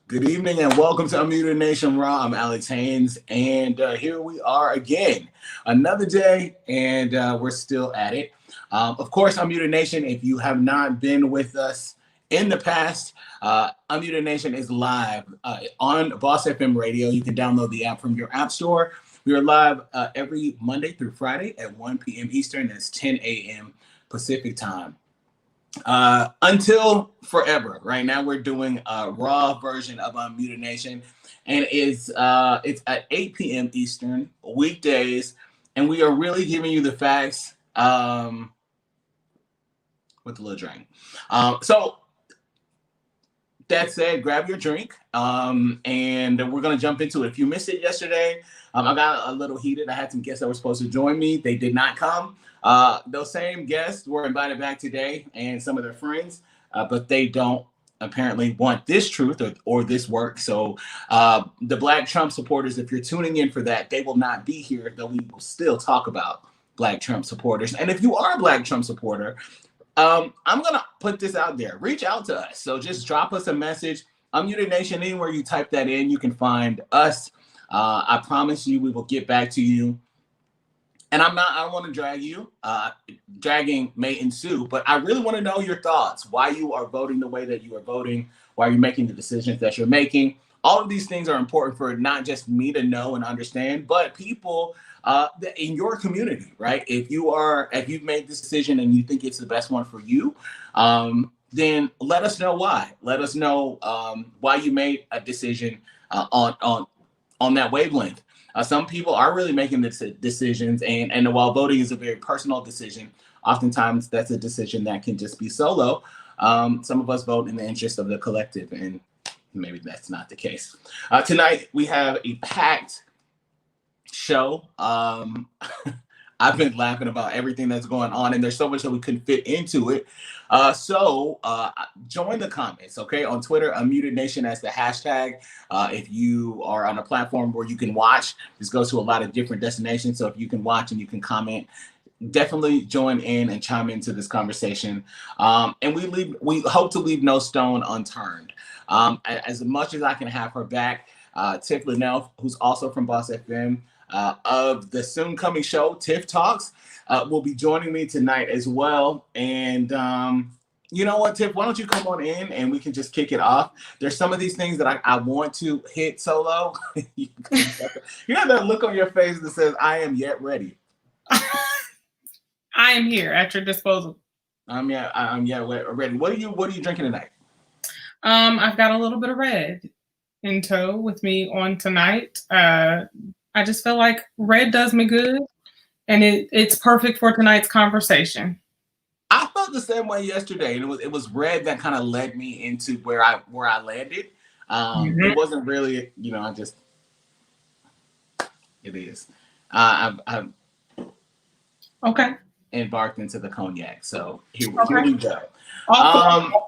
Good evening and welcome to Unmuted Nation Raw. I'm Alex Haynes, and here we are again, another day, and we're still at it. Of course, Unmuted Nation, if you have not been with us in the past, Unmuted Nation is live on Boss FM Radio. You can download the app from your app store. We are live every Monday through Friday at 1 p.m. Eastern. That's 10 a.m. Pacific time. Until forever. Right now we're doing a raw version of Unmuted Nation, and it's at 8 p.m. Eastern weekdays, and we are really giving you the facts with a little drink. So that said, grab your drink, and we're gonna jump into it. If you missed it yesterday, I got a little heated. I had some guests that were supposed to join me. They did not come. Those same guests were invited back today and some of their friends, but they don't apparently want this truth or this work. So the Black Trump supporters, if you're tuning in for that, they will not be here, though we will still talk about Black Trump supporters. And if you are a Black Trump supporter, I'm going to put this out there. Reach out to us. So just drop us a message. Unmuted Nation, anywhere you type that in, you can find us. I promise you we will get back to you. And I don't want to drag you. Dragging may ensue, but I really want to know your thoughts, why you are voting the way that you are voting, why you're making the decisions that you're making. All of these things are important for not just me to know and understand, but people in your community, right? If you've made this decision and you think it's the best one for you, then let us know why. Let us know why you made a decision on that wavelength. Some people are really making the decisions, and while voting is a very personal decision, oftentimes that's a decision that can just be solo. Some of us vote in the interest of the collective, and maybe that's not the case. Tonight, we have a packed show. I've been laughing about everything that's going on, and there's so much that we couldn't fit into it. So join the comments, okay? On Twitter, Unmuted Nation as the hashtag. If you are on a platform where you can watch, this goes to a lot of different destinations. So if you can watch and you can comment, definitely join in and chime into this conversation. And we hope to leave no stone unturned. As much as I can have her back, Tiff Linnell, who's also from Boss FM, of the soon coming show, Tiff Talks, will be joining me tonight as well. And you know what, Tiff, why don't you come on in and we can just kick it off? There's some of these things that I want to hit solo. You have that look on your face that says, I am yet ready. I am here at your disposal. I'm yet ready. What are you drinking tonight? I've got a little bit of red in tow with me on tonight. I just feel like red does me good, and it's perfect for tonight's conversation. I felt the same way yesterday, and it was red that kind of led me into where I landed. It wasn't really, it is. I've okay. embarked into the cognac, so here Okay. we go.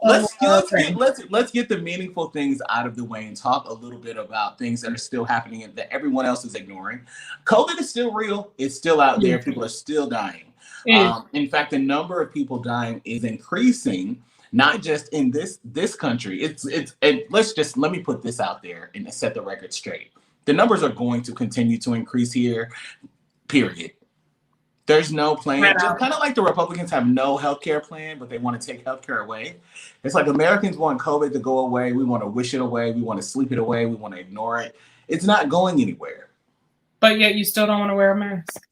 Let's get the meaningful things out of the way and talk a little bit about things that are still happening and that everyone else is ignoring. COVID is still real. It's still out there. People are still dying. In fact, the number of people dying is increasing, not just in this country. And let me put this out there and set the record straight. The numbers are going to continue to increase here, period. There's no plan. Just kind of like the Republicans have no healthcare plan, but they want to take healthcare away. It's like Americans want COVID to go away. We want to wish it away. We want to sleep it away. We want to ignore it. It's not going anywhere. But yet you still don't want to wear a mask.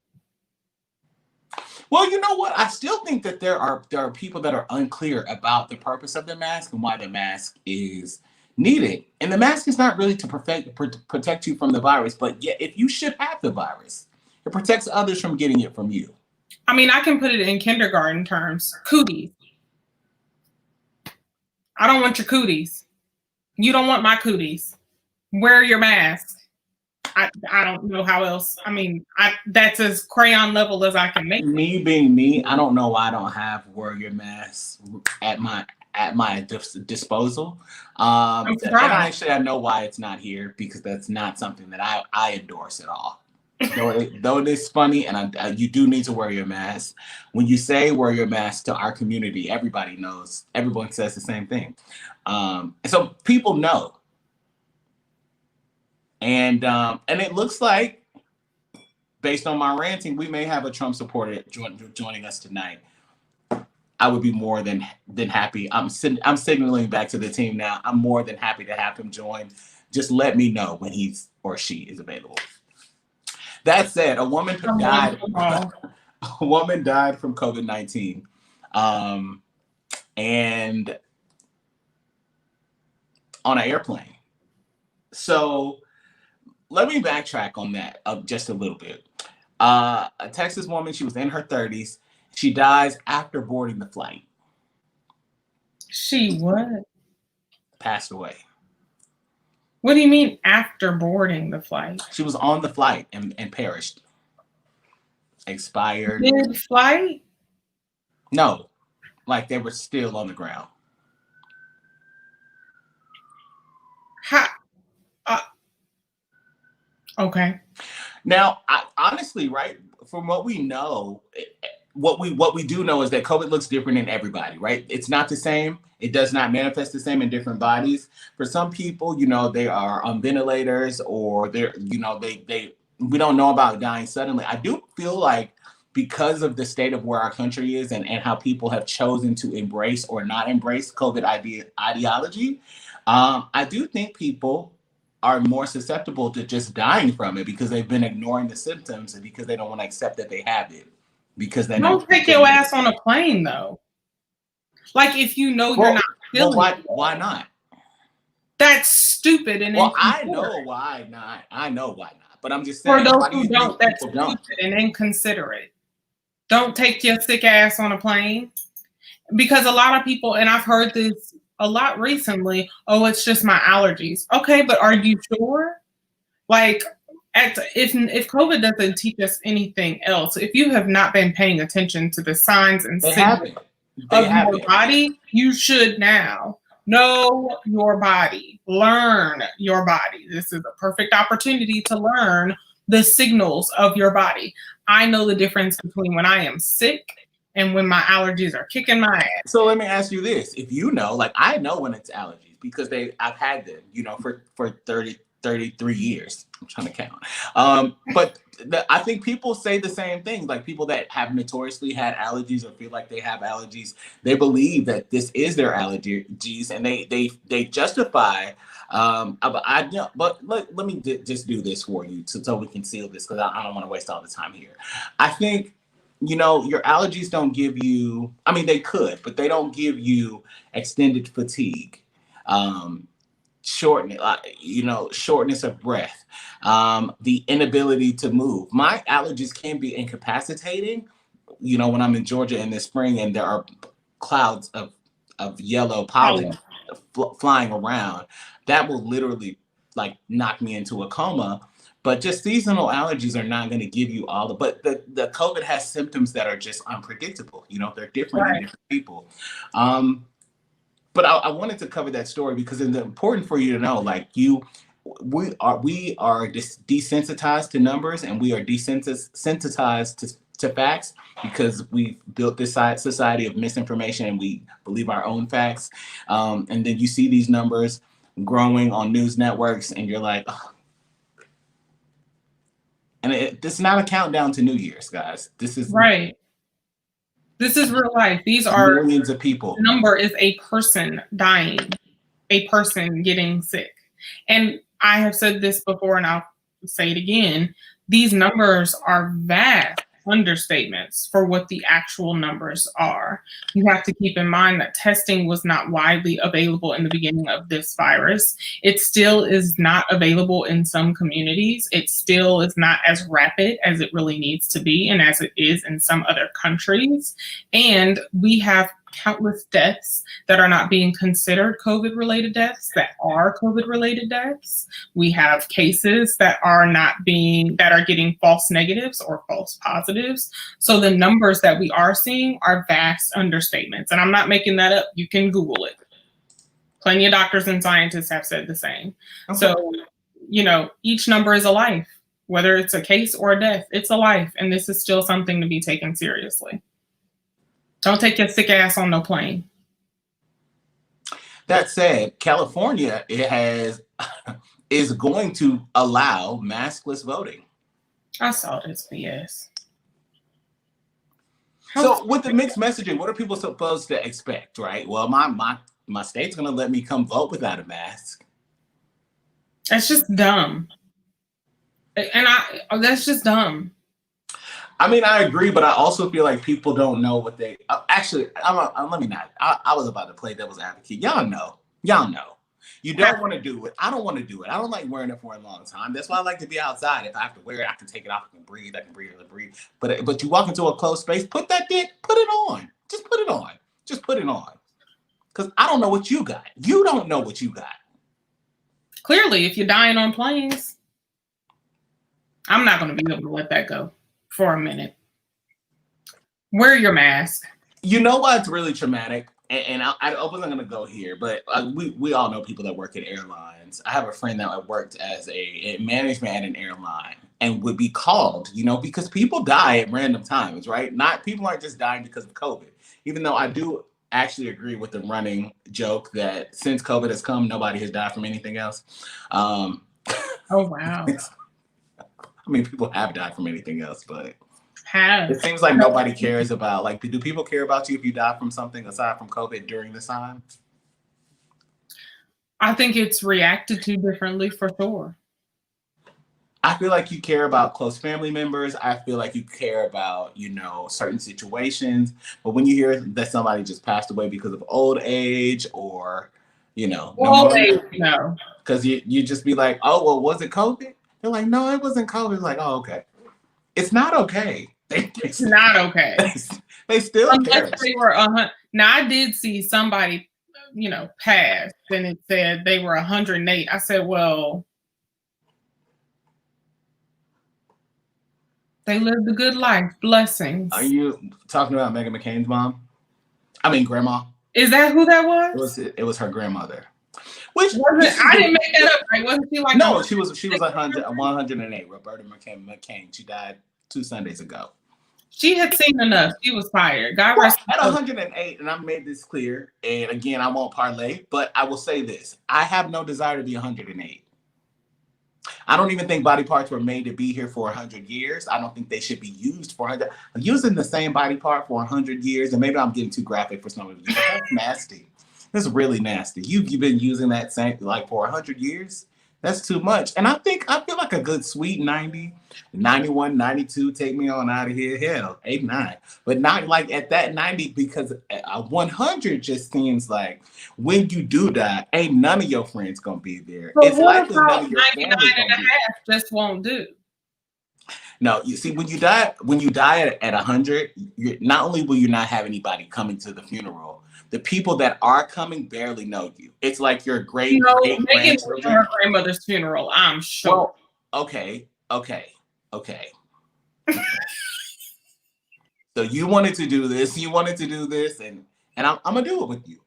Well, you know what? I still think that there are people that are unclear about the purpose of the mask and why the mask is needed. And the mask is not really to protect you from the virus, but yet if you should have the virus, it protects others from getting it from you. I mean, I can put it in kindergarten terms. Cooties. I don't want your cooties. You don't want my cooties. Wear your mask. I don't know how else. I mean, that's as crayon level as I can make. Me being me, I don't know why I don't have wear your mask at my disposal. And actually, I know why it's not here, because that's not something that I endorse at all. Though it is funny, and you do need to wear your mask. When you say wear your mask to our community, everybody knows. Everyone says the same thing. And so people know. And it looks like, based on my ranting, we may have a Trump supporter joining us tonight. I would be more than happy. I'm signaling back to the team now. I'm more than happy to have him join. Just let me know when he's or she is available. That said, a woman died. A woman died from COVID-19, and on an airplane. So let me backtrack on that just a little bit. A Texas woman, she was in her 30s. She dies after boarding the flight. She what? Passed away. What do you mean after boarding the flight? She was on the flight and perished. Expired. Mid-flight? No, like they were still on the ground. Okay. Now, honestly, right, from what we know, what we do know is that COVID looks different in everybody, right? It's not the same. It does not manifest the same in different bodies. For some people, they are on ventilators, or they're, we don't know about dying suddenly. I do feel like, because of the state of where our country is and how people have chosen to embrace or not embrace COVID ideology, I do think people are more susceptible to just dying from it because they've been ignoring the symptoms and because they don't want to accept that they have it. Because they don't take your ass on a plane, though. Like, if you're not feeling it. Why not? That's stupid. And I know why not. But I'm just saying, for those who don't, that's stupid and inconsiderate. Don't take your sick ass on a plane. Because a lot of people, and I've heard this a lot recently, oh, it's just my allergies. Okay, but are you sure? Like, if COVID doesn't teach us anything else, if you have not been paying attention to the signs and signals of your body, you should now. Know your body. Learn your body. This is a perfect opportunity to learn the signals of your body. I know the difference between when I am sick and when my allergies are kicking my ass. So let me ask you this. If I know when it's allergies because I've had them, for 33 years. I'm trying to count. But I think people say the same thing. Like, people that have notoriously had allergies or feel like they have allergies, they believe that this is their allergies, and they justify. But let me just do this for you so we can seal this, because I don't want to waste all the time here. I think, your allergies don't give you, they could, but they don't give you extended fatigue, shortness of breath, the inability to move. My allergies can be incapacitating. When I'm in Georgia in the spring and there are clouds of yellow pollen flying around, that will literally knock me into a coma. But just seasonal allergies are not going to give you all but the COVID has symptoms that are just unpredictable. They're different in different people. But I wanted to cover that story because it's important for you to know, we are desensitized to numbers, and we are desensitized to facts, because we built this society of misinformation and we believe our own facts. And then you see these numbers growing on news networks and you're like, oh. And this is not a countdown to New Year's, guys. This is right. This is real life. These are millions of people. The number is a person dying, a person getting sick. And I have said this before, and I'll say it again. These numbers are vast understatements for what the actual numbers are. You have to keep in mind that testing was not widely available in the beginning of this virus. It still is not available in some communities. It still is not as rapid as it really needs to be, and as it is in some other countries. And we have countless deaths that are not being considered COVID-related deaths that are COVID-related deaths. We have cases that are getting false negatives or false positives. So the numbers that we are seeing are vast understatements. And I'm not making that up. You can Google it. Plenty of doctors and scientists have said the same. Okay. So, each number is a life. Whether it's a case or a death, it's a life. And this is still something to be taken seriously. Don't take your sick ass on no plane. That said, California, it has is going to allow maskless voting. I saw this BS. So with the mixed messaging, what are people supposed to expect, right? Well, my state's gonna let me come vote without a mask. That's just dumb. And that's just dumb. I mean, I agree, but I also feel like people don't know what they actually. Let me not. I was about to play devil's advocate. Y'all know. You don't want to do it. I don't want to do it. I don't like wearing it for a long time. That's why I like to be outside. If I have to wear it, I can take it off. I can breathe. But you walk into a closed space, put it on. Just put it on. Because I don't know what you got. You don't know what you got. Clearly, if you're dying on planes, I'm not going to be able to let that go for a minute. Wear your mask. You know what's really traumatic? And I wasn't going to go here, but we all know people that work at airlines. I have a friend that worked as a management at an airline and would be called, because people die at random times, right? People aren't just dying because of COVID, even though I do actually agree with the running joke that since COVID has come, nobody has died from anything else. Oh, wow. I mean, people have died from anything else, but it seems like nobody cares about, do people care about you if you die from something aside from COVID during this time? I think it's reacted to differently for sure. I feel like you care about close family members. I feel like you care about, certain situations. But when you hear that somebody just passed away because of old age or, old age, no. Because you just be like, oh, well, was it COVID? They're like, no, it wasn't COVID. It's like, oh, okay. It's not okay. It's not okay. They still care. They were now I did see somebody, pass, and it said they were 108. I said, well, they lived a good life. Blessings. Are you talking about Meghan McCain's mom? I mean, grandma. Is that who that was? It was her grandmother. Which I didn't make that up. Right? Wasn't she like? No, she was 108. Roberta McCain. She died 2 Sundays ago. She had seen enough. She was fired. God rest at 108, and I made this clear. And again, I won't parlay, but I will say this: I have no desire to be 108. I don't even think body parts were made to be here for 100 years. I don't think they should be used for 100. Using the same body part for 100 years, and maybe I'm getting too graphic for some of you. But that's nasty. That's really nasty. You've been using that same for 100 years. That's too much. And I feel like a good sweet 90, 91, 92, take me on out of here. Hell, 89. But not like at that 90, because 100 just seems like when you do die, ain't none of your friends gonna be there. But it's likely none of your family gonna be there. Just won't do. No, you see, when you die at 100, not only will you not have anybody coming to the funeral, the people that are coming barely know you. It's like your great grandchildren. Her grandmother's funeral, I'm sure. Well, okay. So you wanted to do this, and I'm gonna do it with you.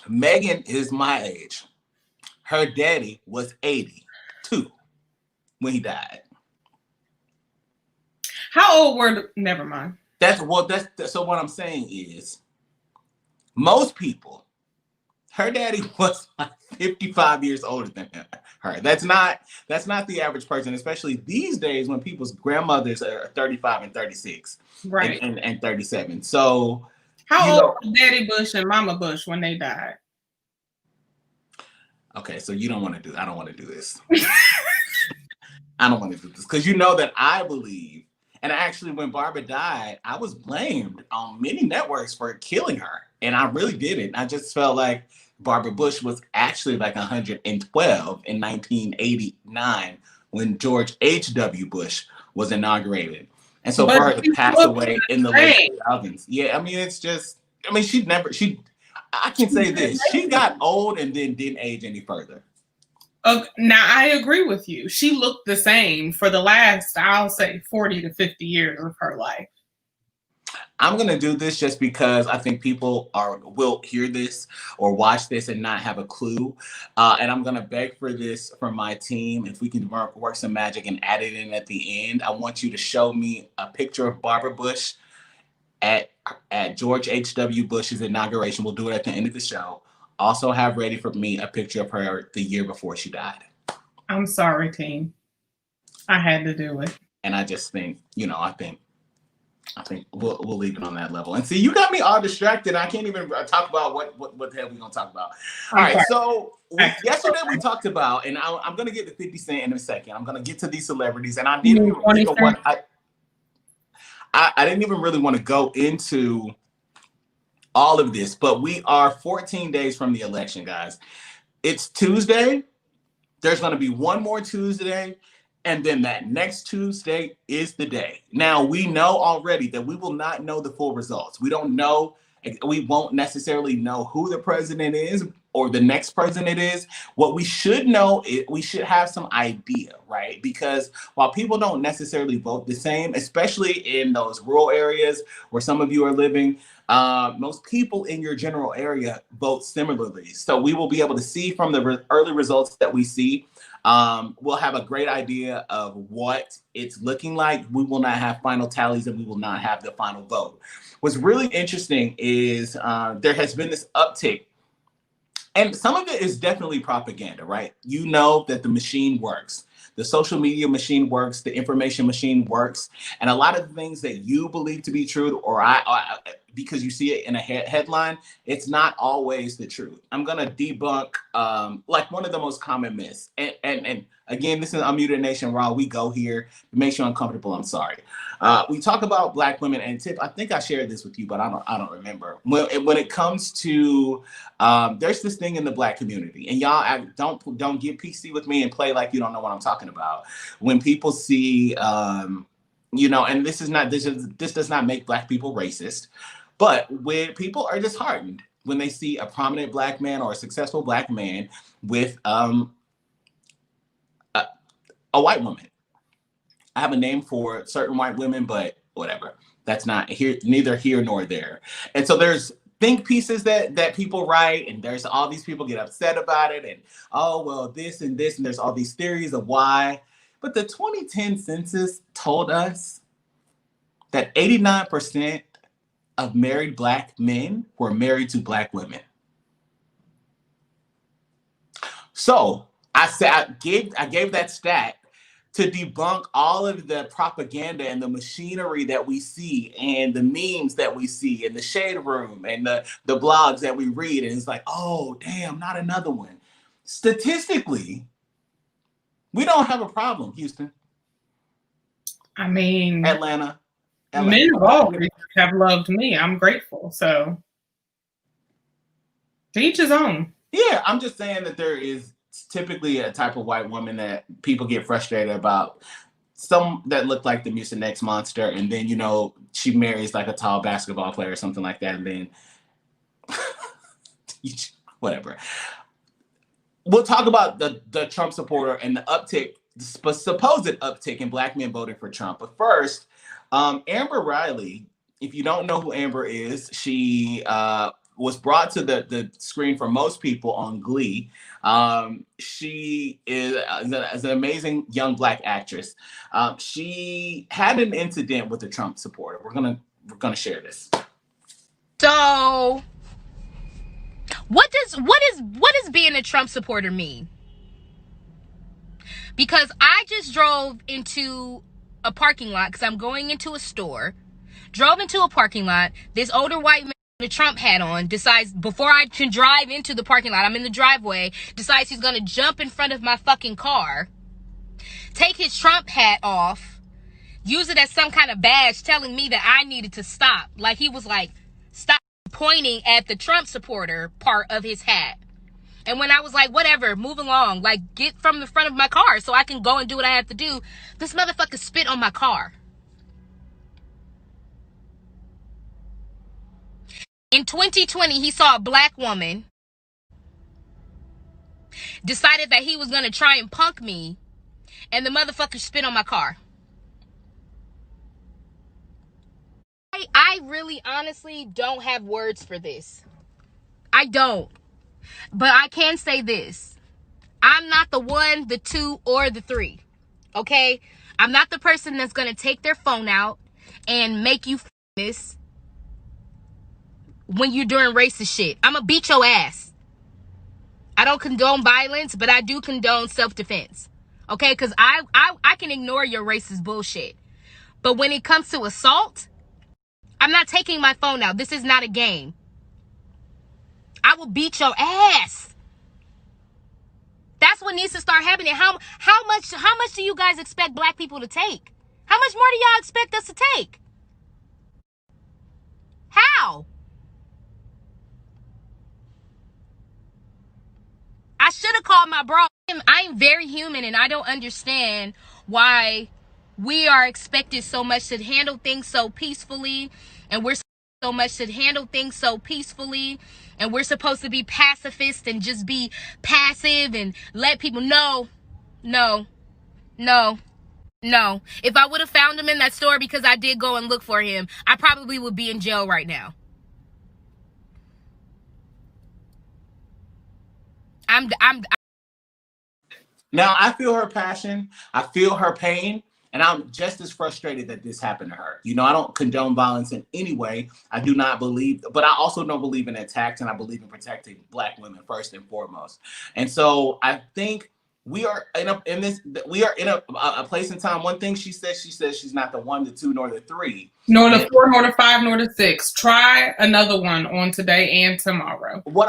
Meghan is my age. Her daddy was 82 when he died. How old were? Never mind. So what I'm saying is, most people, her daddy was like 55 years older than her. That's not the average person, especially these days when people's grandmothers are 35 and 36, right, and 37. So how old were Daddy Bush and Mama Bush when they died? Okay, so you don't want to do. I don't want to do this. I don't want to do this because you know that I believe. And actually, when Barbara died, I was blamed on many networks for killing her. And I really didn't. I just felt like Barbara Bush was actually like 112 in 1989 when George H.W. Bush was inaugurated. And so Barbara passed away in the late 2000s. Yeah, I mean, I can say this. She got old and then didn't age any further. Now, I agree with you. She looked the same for the last, I'll say, 40 to 50 years of her life. I'm going to do this just because I think people will hear this or watch this and not have a clue. And I'm going to beg for this from my team. If we can work some magic and add it in at the end, I want you to show me a picture of Barbara Bush at George H.W. Bush's inauguration. We'll do it at the end of the show also have ready for me a picture of her the year before she died. I'm sorry, team. I had to do it. And I just think, I think we'll leave it on that level. And see, you got me all distracted. I can't even talk about what the hell we're gonna talk about. All right, so yesterday we talked about, and I'm gonna get to 50 Cent in a second. I'm gonna get to these celebrities, and I didn't even really want to go into all of this, but we are 14 days from the election, guys. It's Tuesday. There's gonna be one more Tuesday. And then that next Tuesday is the day. Now, we know already that we will not know the full results. We don't know, we won't necessarily know who the president is or the next president is. What we should know is we should have some idea, right? Because while people don't necessarily vote the same, especially in those rural areas where some of you are living, most people in your general area vote similarly. So we will be able to see from the early results that we see. We'll have a great idea of what it's looking like. We will not have final tallies and we will not have the final vote. What's really interesting is there has been this uptick, and some of it is definitely propaganda, right? You know that the machine works. The social media machine works, the information machine works, and a lot of the things that you believe to be true, or because you see it in a headline, it's not always the truth. I'm gonna debunk like one of the most common myths. And again, this is Unmuted Nation Raw. We go here to make you uncomfortable. I'm sorry. We talk about Black women, and Tip, I think I shared this with you, but I don't remember. When it comes to there's this thing in the Black community, and y'all don't get PC with me and play like you don't know what I'm talking about. When people see and this does not make Black people racist, but when people are disheartened when they see a prominent Black man or a successful Black man with a white woman. I have a name for certain white women, but whatever. That's not here, neither here nor there. And so there's think pieces that people write, and there's all these people get upset about it, and oh well, this, and there's all these theories of why. But the 2010 census told us that 89% of married Black men were married to Black women. So I gave that stat to debunk all of the propaganda and the machinery that we see and the memes that we see in the shade room and the blogs that we read. And it's like, oh, damn, not another one. Statistically, we don't have a problem, Houston. I mean, Atlanta. Men of all have loved me. I'm grateful. So to each his own. Yeah, I'm just saying that there is typically a type of white woman that people get frustrated about. Some that look like the Mucinex monster, and then she marries like a tall basketball player or something like that, and then whatever. We'll talk about the Trump supporter and the uptick, supposed uptick in Black men voting for Trump. But first, Amber Riley, if you don't know who Amber is, she was brought to the screen for most people on Glee. She is an amazing young Black actress. She had an incident with a Trump supporter. We're gonna share this. So, what does being a Trump supporter mean? Because I just drove into a parking lot because I'm going into a store. Drove into a parking lot. This older white man with a Trump hat on decides, before I can drive into the parking lot, I'm in the driveway, decides he's gonna jump in front of my fucking car, take his Trump hat off, use it as some kind of badge telling me that I needed to stop. Like he was like, stop pointing at the Trump supporter part of his hat. And when I was like, whatever, move along, like get from the front of my car so I can go and do what I have to do, this motherfucker spit on my car. In 2020, he saw a Black woman, decided that he was going to try and punk me, and the motherfucker spit on my car. I really honestly don't have words for this. I don't. But I can say this. I'm not the 1, the 2, or the 3. Okay? I'm not the person that's going to take their phone out and make you famous when you're doing racist shit. I'm going to beat your ass. I don't condone violence, but I do condone self-defense. Okay? Because I can ignore your racist bullshit. But when it comes to assault, I'm not taking my phone out. This is not a game. I will beat your ass. That's what needs to start happening. How much do you guys expect black people to take? How much more do y'all expect us to take? How? I should have called my bro. I'm very human, and I don't understand why we are expected so much to handle things so peacefully, and we're so much to handle things so peacefully, and we're supposed to be pacifist and just be passive and let people know. No. If I would have found him in that store, because I did go and look for him, I probably would be in jail right now. Now, I feel her passion. I feel her pain. And I'm just as frustrated that this happened to her. You know, I don't condone violence in any way. I do not believe, but I also don't believe in attacks, and I believe in protecting Black women first and foremost. And so I think we are in a place in time. One thing she says she's not the 1, the 2, nor the 3. Nor the 4, nor the 5, nor the 6. Try another one on today and tomorrow. What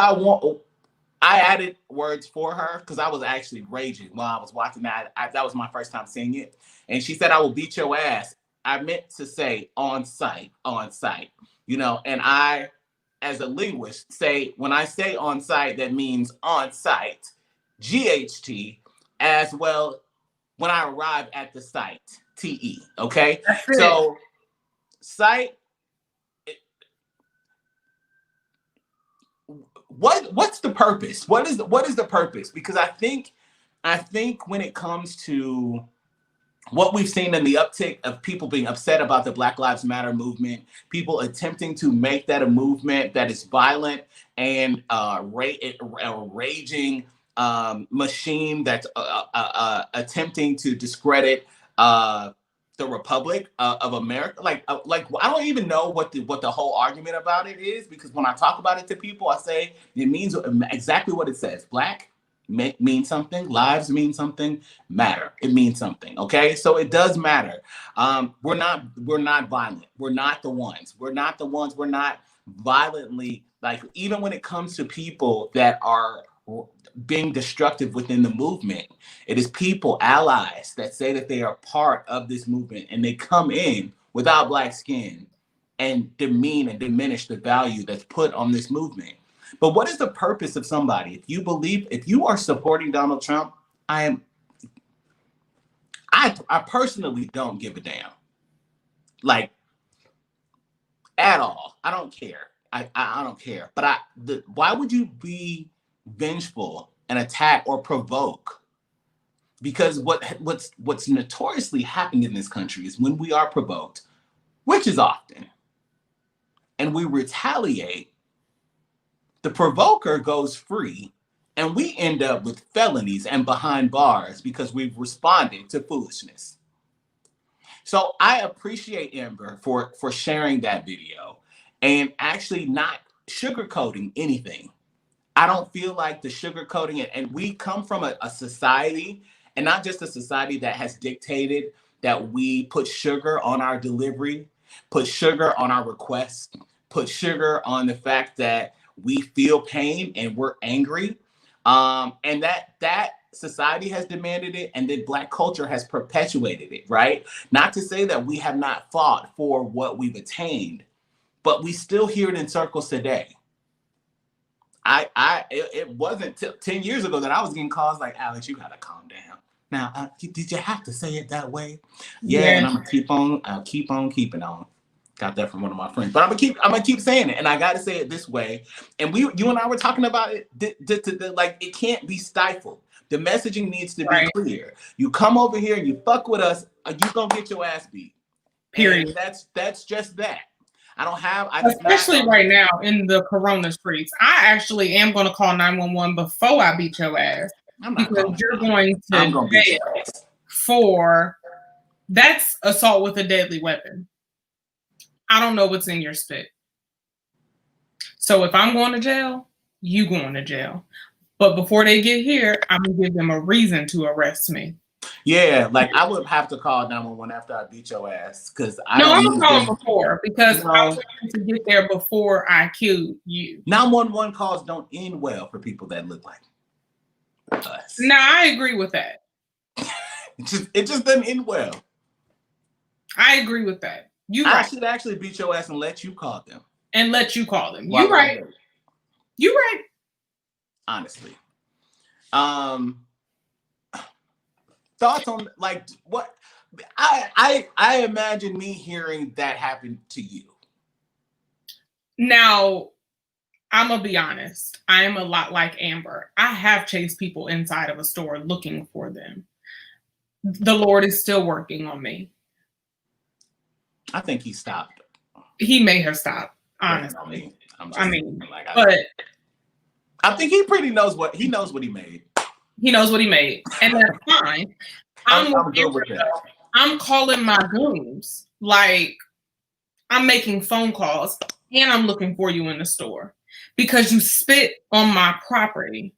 I added words for her because I was actually raging while I was watching that. That was my first time seeing it. And she said, "I will beat your ass." I meant to say on site, you know, and I, as a linguist, say, when I say on site, that means on site, GHT, as well when I arrive at the site, TE, okay? So site, what's the purpose? What is the purpose? Because I think when it comes to what we've seen in the uptick of people being upset about the Black Lives Matter movement, people attempting to make that a movement that is violent and a raging machine that's attempting to discredit the Republic of America. Like I don't even know what the whole argument about it is, because when I talk about it to people, I say it means exactly what it says. Black mean something, lives mean something, matter. It means something. Okay, so it does matter. We're not violent. We're not the ones. We're not violently, like, even when it comes to people that are being destructive within the movement, it is people, allies, that say that they are part of this movement, and they come in without Black skin and demean and diminish the value that's put on this movement. But what is the purpose of somebody? If you are supporting Donald Trump, I personally don't give a damn, like, at all. I don't care. I don't care. But why would you be vengeful and attack or provoke? Because what's notoriously happened in this country is when we are provoked, which is often, and we retaliate, the provoker goes free, and we end up with felonies and behind bars because we've responded to foolishness. So I appreciate Amber for sharing that video and actually not sugarcoating anything. I don't feel like the sugarcoating it. And we come from a society, and not just a society that has dictated that we put sugar on our delivery, put sugar on our requests, put sugar on the fact that we feel pain and we're angry. And that society has demanded it, and then Black culture has perpetuated it, right? Not to say that we have not fought for what we've attained, but we still hear it in circles today. It wasn't 10 years ago that I was getting calls like, "Alex, you gotta calm down. Now, did you have to say it that way?" Yeah, and I'm gonna keep on keeping on. Got that from one of my friends, but I'm gonna keep saying it, and I gotta say it this way. And you and I were talking about it, like, it can't be stifled. The messaging needs to be clear. You come over here and you fuck with us, you gonna get your ass beat. Period. And that's just that. Especially right now in the Corona streets. I actually am going to call 911 before I beat your ass, because you're going to jail for that's assault with a deadly weapon. I don't know what's in your spit. So if I'm going to jail, you going to jail. But before they get here, I'm gonna give them a reason to arrest me. Yeah, like I would have to call 911 after I beat your ass because I No, don't I'm need gonna call them them. before because No. I want them to get there before I kill you. 911 calls don't end well for people that look like us. Now I agree with that. It just doesn't end well. I agree with that. You I right. should actually beat your ass and let you call them. And let you call them. Why You would I right. do it? You right. Honestly. Thoughts on like what I imagine me hearing that happen to you. Now, I'm gonna be honest. I am a lot like Amber. I have chased people inside of a store looking for them. The Lord is still working on me. I think he stopped. He may have stopped, honestly. But I think he knows what he made. He knows what he made, and that's fine. I'm good with that. I'm calling my goons. Like, I'm making phone calls, and I'm looking for you in the store because you spit on my property,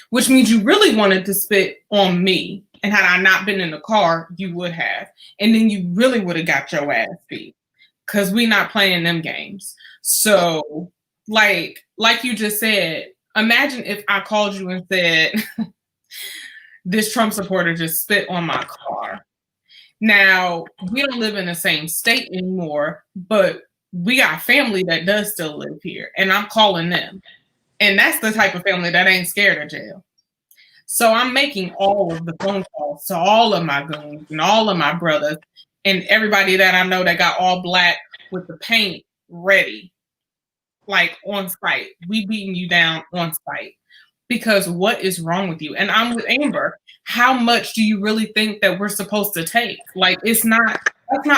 which means you really wanted to spit on me. And had I not been in the car, you would have. And then you really would have got your ass beat because we not playing them games. So, like you just said, imagine if I called you and said, this Trump supporter just spit on my car. Now, we don't live in the same state anymore, but we got family that does still live here, and I'm calling them. And that's the type of family that ain't scared of jail. So I'm making all of the phone calls to all of my goons and all of my brothers and everybody that I know that got all black with the paint ready, like on site. We beating you down on site. Because what is wrong with you? And I'm with Amber. How much do you really think that we're supposed to take? Like, that's not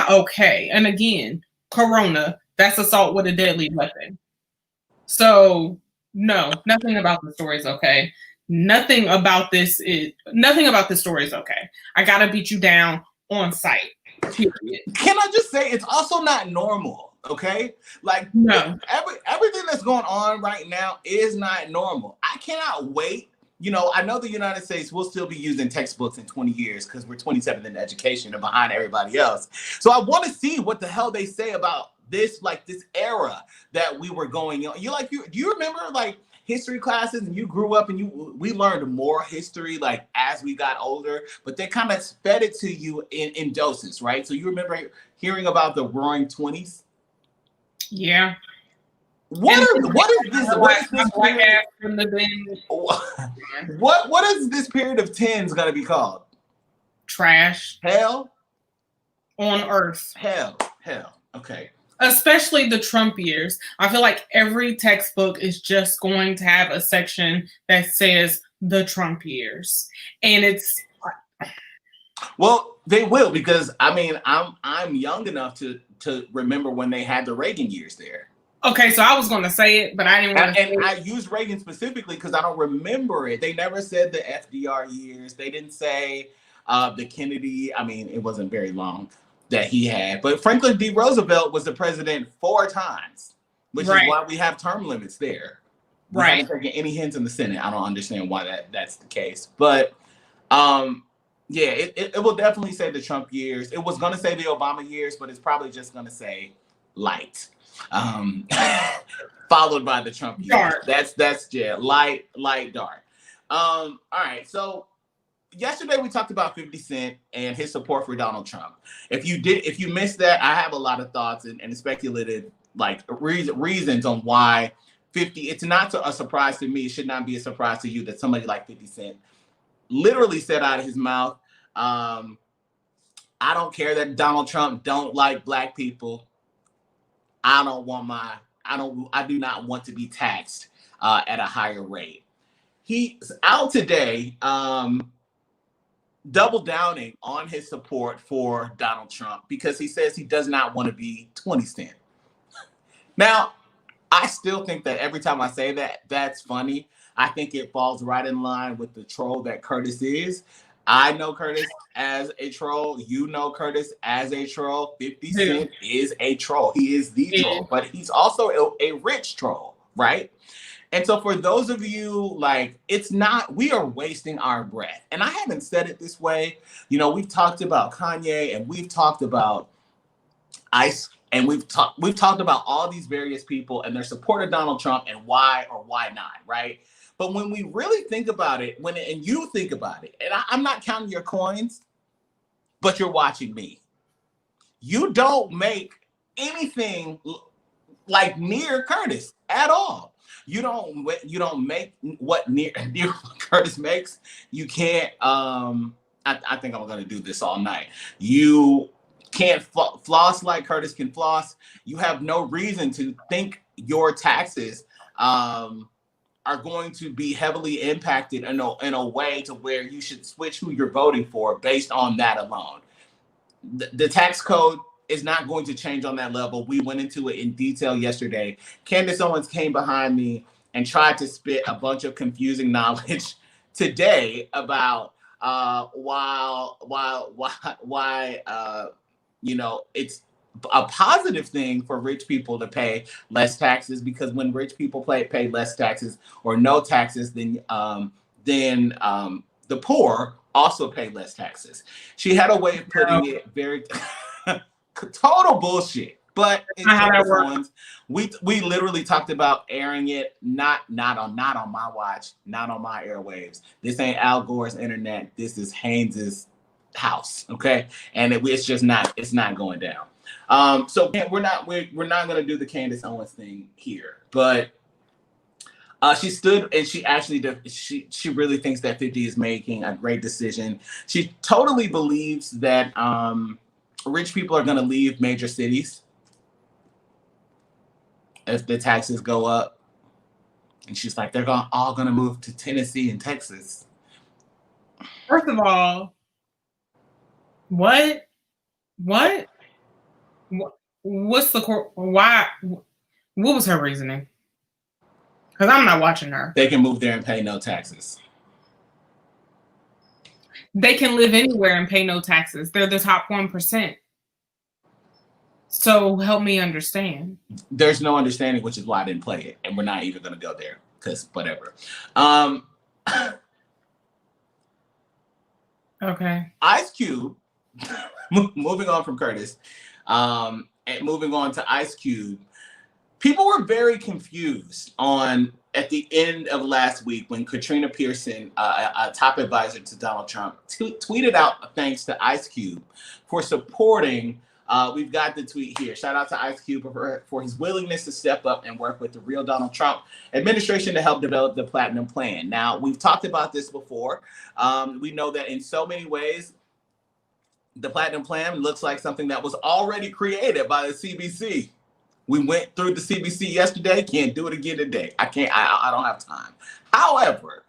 okay. And again, Corona, that's assault with a deadly weapon. So no, nothing about the story is okay. Nothing about this story is okay. I gotta beat you down on site. Period. Can I just say it's also not normal? Okay, like no, everything that's going on right now is not normal. I cannot wait. You know, I know the United States will still be using textbooks in 20 years because we're 27th in education and behind everybody else. So I want to see what the hell they say about this, like this era that we were going on. Do you remember like history classes and you grew up and we learned more history like as we got older, but they kind of fed it to you in doses, right? So you remember hearing about the Roaring 20s? Yeah. What is this period of 10s gonna be called? Trash. Hell on earth. Hell. Okay. Especially the Trump years. I feel like every textbook is just going to have a section that says the Trump years. And it's well, they will, because I mean I'm young enough to remember when they had the Reagan years there. Okay, so I was going to say it, but I didn't want to. And I used Reagan specifically because I don't remember it. They never said the FDR years. They didn't say the Kennedy. I mean, it wasn't very long that he had. But Franklin D. Roosevelt was the president 4 times, which is why we have term limits there. We haven't taken any hints in the Senate. I don't understand why that's the case. But yeah, it will definitely say the Trump years. It was going to say the Obama years, but it's probably just going to say light. Followed by the Trump years. Dark. That's light, dark. All right, so yesterday we talked about 50 Cent and his support for Donald Trump. If you missed that, I have a lot of thoughts and speculative like reasons on why 50. It's not a surprise to me. It should not be a surprise to you that somebody like 50 Cent literally said out of his mouth, I don't care that Donald Trump don't like black people. I do not want to be taxed at a higher rate. He's out today double downing on his support for Donald Trump because he says he does not want to be 20 Cent. Now, I still think that every time I say that, that's funny. I think it falls right in line with the troll that Curtis is. I know Curtis as a troll. You know Curtis as a troll. 50 Cent is a troll. He is the troll, but he's also a rich troll, right? And so for those of you, like, it's not, we are wasting our breath. And I haven't said it this way. You know, we've talked about Kanye and we've talked about ICE and we've talked about all these various people and their support of Donald Trump and why or why not, right? But when we really think about it, and you think about it, and I'm not counting your coins, but you're watching me. You don't make anything like near Curtis at all. You don't make what near Curtis makes. You can't. I think I'm gonna do this all night. You can't floss like Curtis can floss. You have no reason to think your taxes are going to be heavily impacted in a way to where you should switch who you're voting for based on that alone. The tax code is not going to change on that level. We went into it in detail yesterday. Candace Owens came behind me and tried to spit a bunch of confusing knowledge today about why it's a positive thing for rich people to pay less taxes, because when rich people pay less taxes or no taxes, then the poor also pay less taxes. She had a way of putting it very total bullshit. But in ones, we literally talked about airing it, not on my watch, not on my airwaves. This ain't Al Gore's internet. This is Haynes's house, okay? And it's just not. It's not going down. So we're not gonna do the Candace Owens thing here, but. She stood and she actually she really thinks that 50 is making a great decision. She totally believes that rich people are going to leave major cities if the taxes go up. And she's like, they're all going to move to Tennessee and Texas. First of all, what? What's the why? What was her reasoning? Because I'm not watching her. They can move there and pay no taxes. They can live anywhere and pay no taxes. They're the top 1%. So help me understand. There's no understanding, which is why I didn't play it. And we're not even going to go there because whatever. Okay. Ice Cube, moving on from Curtis, and moving on to Ice Cube. People were very confused at the end of last week when Katrina Pearson, a top advisor to Donald Trump, tweeted out thanks to Ice Cube for supporting. We've got the tweet here. Shout out to Ice Cube for his willingness to step up and work with the real Donald Trump administration to help develop the Platinum Plan. Now, we've talked about this before. We know that in so many ways, the Platinum Plan looks like something that was already created by the CBC. We went through the CBC yesterday. Can't do it again today. I can't. I don't have time. However,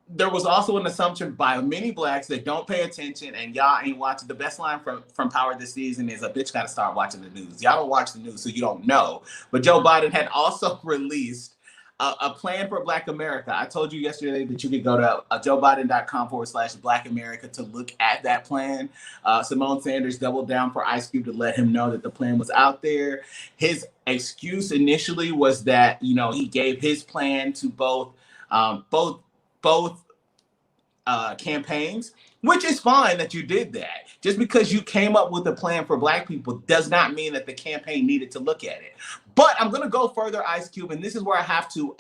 there was also an assumption by many blacks that don't pay attention and y'all ain't watching. The best line from Power this season is, a bitch got to start watching the news. Y'all don't watch the news, so you don't know. But Joe Biden had also released a plan for Black America. I told you yesterday that you could go to joebiden.com/Black America to look at that plan. Simone Sanders doubled down for Ice Cube to let him know that the plan was out there. His excuse initially was that, he gave his plan to both campaigns, which is fine that you did that. Just because you came up with a plan for Black people does not mean that the campaign needed to look at it. But I'm going to go further, Ice Cube, and this is where I have to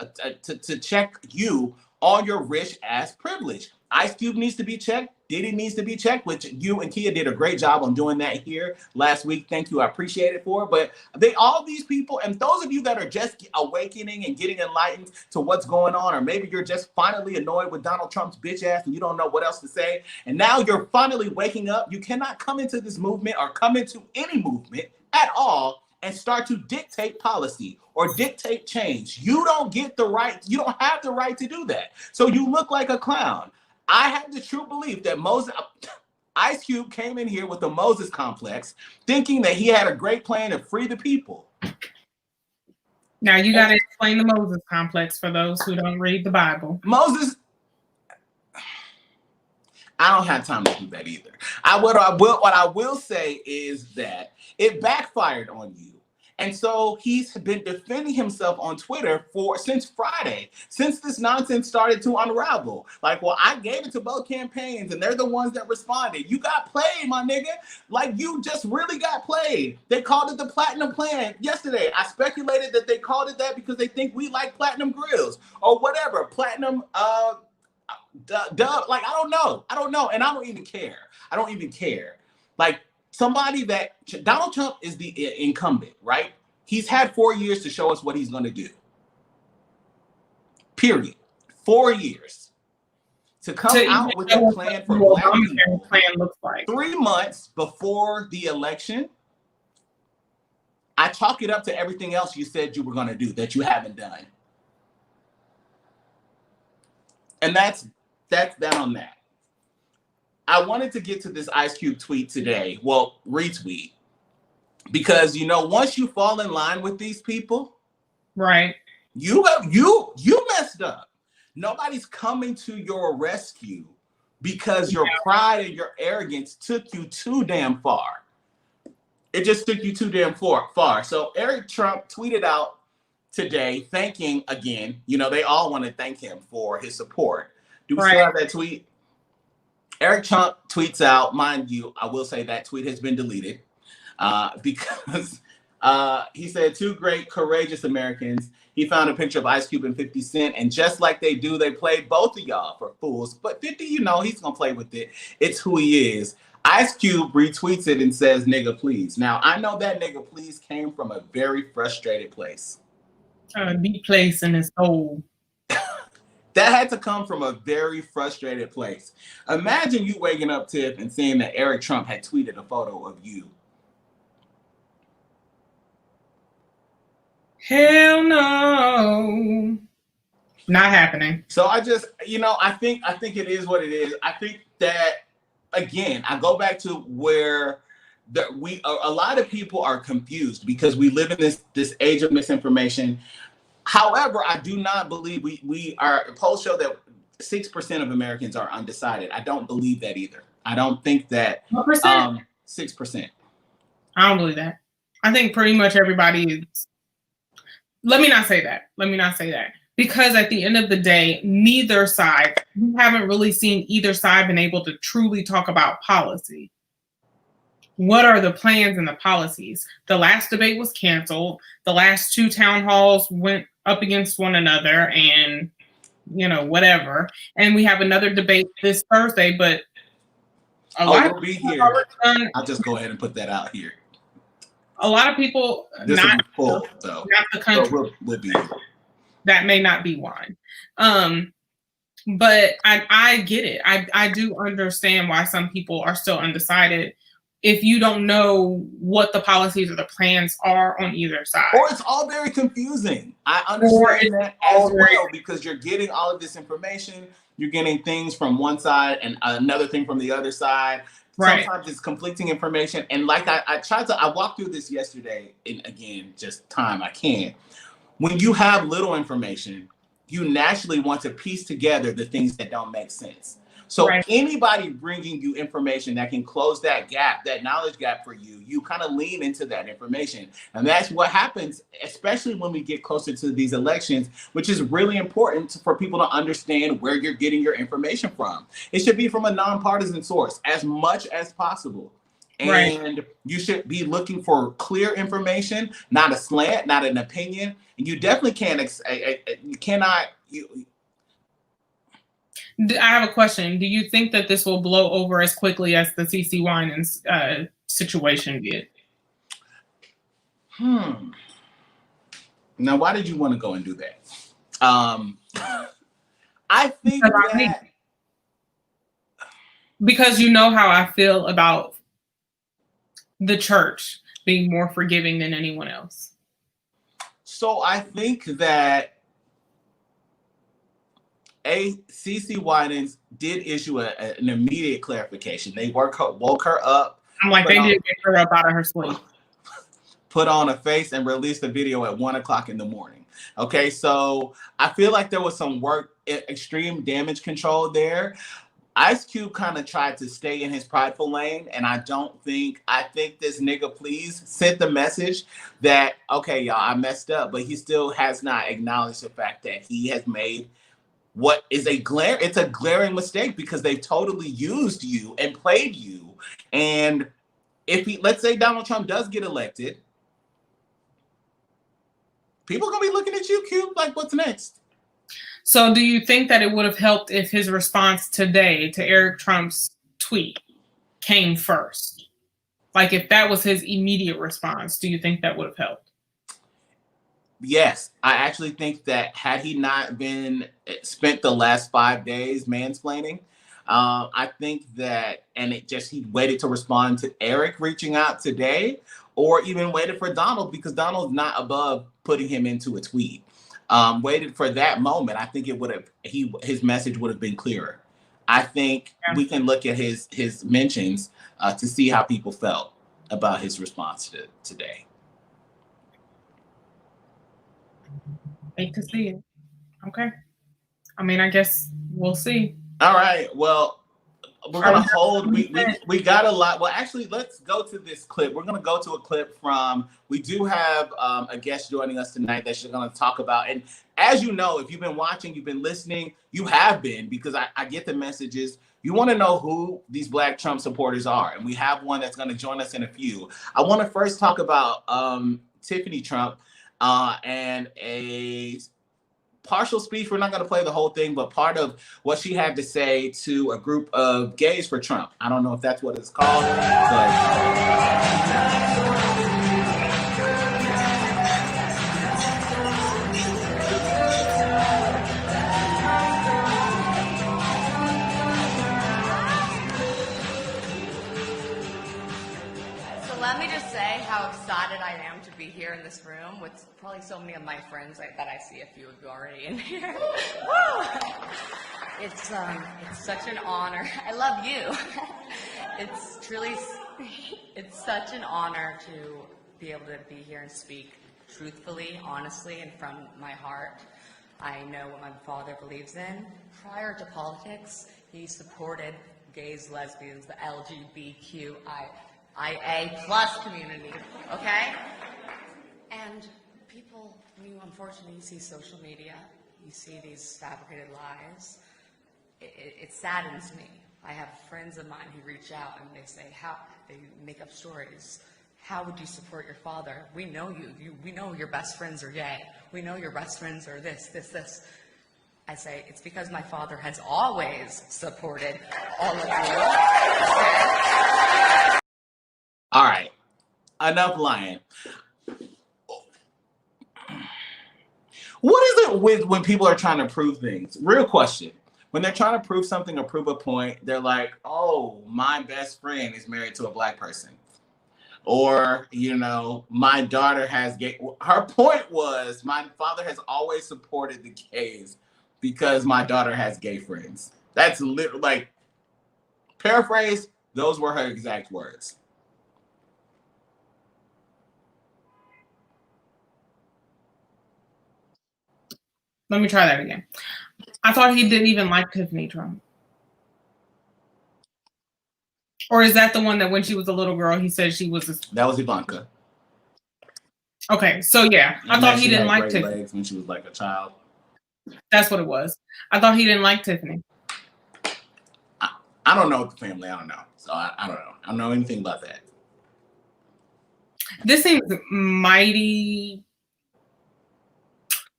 check you on your rich ass privilege. Ice Cube needs to be checked. Diddy needs to be checked, which you and Kia did a great job on doing that here last week. Thank you. I appreciate it for it. But all these people, and those of you that are just awakening and getting enlightened to what's going on, or maybe you're just finally annoyed with Donald Trump's bitch ass and you don't know what else to say, and now you're finally waking up. You cannot come into this movement or come into any movement at all and start to dictate policy or dictate change. You don't get the right. You don't have the right to do that. So you look like a clown. I have the true belief that Ice Cube came in here with the Moses complex, thinking that he had a great plan to free the people. Now you got to explain the Moses complex for those who don't read the Bible. Moses, I don't have time to do that either. What I will say is that it backfired on you. And so he's been defending himself on Twitter since Friday, since this nonsense started to unravel. Like, well, I gave it to both campaigns and they're the ones that responded. You got played, my nigga. Like, you just really got played. They called it the Platinum Plan yesterday. I speculated that they called it that because they think we like platinum grills or whatever. Platinum, like, I don't know. And I don't even care. Like, somebody that Donald Trump is the incumbent, right? He's had 4 years to show us what he's going to do. Period. 4 years to come out with a plan for Black people. Plan looks like 3 months before the election. I chalk it up to everything else you said you were going to do that you haven't done. And that's that on that. I wanted to get to this Ice Cube tweet today. Well, retweet. Because, once you fall in line with these people, right, you messed up. Nobody's coming to your rescue because your pride and your arrogance took you too damn far. It just took you too damn far. So Eric Trump tweeted out today, thanking again. They all want to thank him for his support. Do we still have that tweet? Eric Trump tweets out, mind you, I will say that tweet has been deleted because he said, 2 great, courageous Americans. He found a picture of Ice Cube and 50 Cent, and just like they do, they played both of y'all for fools. But 50, he's going to play with it. It's who he is. Ice Cube retweets it and says, nigga, please. Now, I know that nigga, please came from a very frustrated place. A deep place in his soul. That had to come from a very frustrated place. Imagine you waking up, Tiff, and seeing that Eric Trump had tweeted a photo of you. Hell no. Not happening. So I just, I think it is what it is. I think that, again, I go back to where a lot of people are confused because we live in this age of misinformation. However, I do not believe polls show that 6% of Americans are undecided. I don't believe that either. I don't think that 6%. I don't believe that. I think pretty much everybody is. Let me not say that. Because at the end of the day, neither side, we haven't really seen either side been able to truly talk about policy. What are the plans and the policies? The last debate was canceled. The last 2 town halls went up against one another and, whatever. And we have another debate this Thursday, but we'll be here. I'll just go ahead and put that out here. A lot of people, this not full, though. Not the country. So we'll be here. That may not be why. But I get it. I do understand why some people are still undecided if you don't know what the policies or the plans are on either side. Or it's all very confusing. I understand that as well because you're getting all of this information. You're getting things from one side and another thing from the other side. Right. Sometimes it's conflicting information. And like I walked through this yesterday, and again, just time I can't. When you have little information, you naturally want to piece together the things that don't make sense. So anybody bringing you information that can close that gap, that knowledge gap for you, you kind of lean into that information. And that's what happens, especially when we get closer to these elections, which is really important for people to understand where you're getting your information from. It should be from a nonpartisan source as much as possible. And you should be looking for clear information, not a slant, not an opinion. And you definitely cannot. I have a question. Do you think that this will blow over as quickly as the CeCe Winans situation did? Now, why did you want to go and do that? I think because you know how I feel about the church being more forgiving than anyone else. So I think that CeCe Winans did issue an immediate clarification. They woke her up. I'm like, they did get her up out of her sleep. Put on a face and released a video at 1:00 in the morning. Okay, so I feel like there was some extreme damage control there. Ice Cube kind of tried to stay in his prideful lane, and I think this nigga please sent the message that, okay, y'all, I messed up, but he still has not acknowledged the fact that he has made what is it's a glaring mistake, because they've totally used you and played you. And if let's say Donald Trump does get elected, people are gonna be looking at you, Cube, like, what's next? So do you think that it would have helped if his response today to Eric Trump's tweet came first? Like, if that was his immediate response, do you think that would have helped? Yes, I actually think that had he not been spent the last 5 days mansplaining, I think that, and he waited to respond to Eric reaching out today, or even waited for Donald, because Donald's not above putting him into a tweet. Waited for that moment, I think his message would have been clearer. I think we can look at his mentions to see how people felt about his response to today. Hate to see it. Okay. I mean, I guess we'll see. All right. Well, we're gonna hold. We got a lot. Well, actually, let's go to this clip. We're gonna go to a clip from. We do have a guest joining us tonight that she's gonna talk about. And as you know, if you've been watching, you've been listening, you have been, because I get the messages. You want to know who these Black Trump supporters are, and we have one that's gonna join us in a few. I want to first talk about Tiffany Trump and a partial speech. We're not going to play the whole thing, but part of what she had to say to a group of gays for Trump. I don't know if that's what it's called, Let me just say how excited I am to be here in this room with probably so many of my friends that I see a few of you already in here. It's such an honor. I love you. It's such an honor to be able to be here and speak truthfully, honestly, and from my heart. I know what my father believes in. Prior to politics, he supported gays, lesbians, the LGBTQIA+ community, okay? And people, unfortunately, you see social media, you see these fabricated lies. It saddens me. I have friends of mine who reach out and they say, they make up stories. How would you support your father? We know we know your best friends are gay. We know your best friends are this. I say, it's because my father has always supported all of you. All right, enough lying. What is it with when people are trying to prove things? Real question. When they're trying to prove something or prove a point, they're like, oh, my best friend is married to a Black person. Or, my daughter has gay. Her point was, my father has always supported the gays because my daughter has gay friends. That's literally, like, paraphrase, those were her exact words. Let me try that again. I thought he didn't even like Tiffany Trump. Or is that the one that when she was a little girl, he said she was That was Ivanka. Okay, so yeah, I thought he didn't like Tiffany. Legs when she was like a child. That's what it was. I thought he didn't like Tiffany. I don't know the family. I don't know. So I don't know. I don't know anything about that. This seems mighty.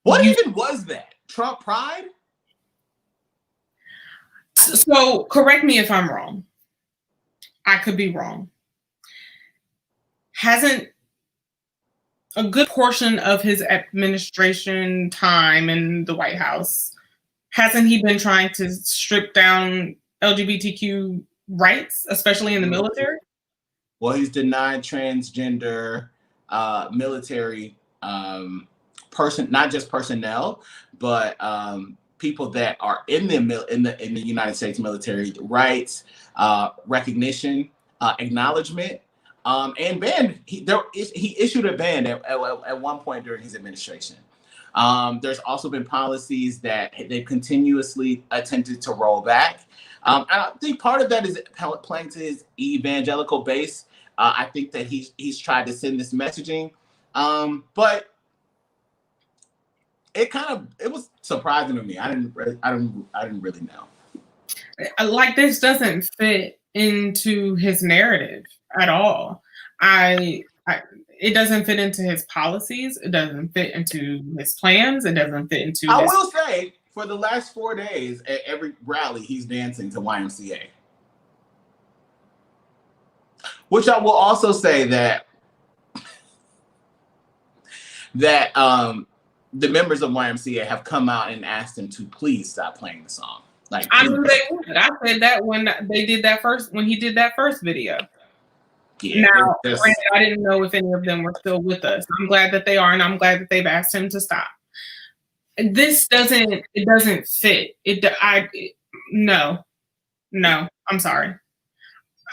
What even was that? Trump pride? So correct me if I'm wrong. I could be wrong. Hasn't a good portion of his administration time in the White House, hasn't he been trying to strip down LGBTQ rights, especially in the military? Well, he's denied transgender military not just personnel, but people that are in the United States military rights, recognition, acknowledgement. And banned. He issued a ban at one point during his administration. There's also been policies that they've continuously attempted to roll back. I think part of that is playing to his evangelical base. I think that he's tried to send this messaging, but it was surprising to me. I didn't really know. Like, this doesn't fit into his narrative at all. It doesn't fit into his policies. It doesn't fit into his plans. It doesn't fit into. I will say, for the last 4 days, at every rally, he's dancing to YMCA. Which I will also say that the members of YMCA have come out and asked him to please stop playing the song. Like, I knew they would. I said that when he did that first video. Yeah, now, I didn't know if any of them were still with us. I'm glad that they are, and I'm glad that they've asked him to stop. This doesn't fit. No, I'm sorry.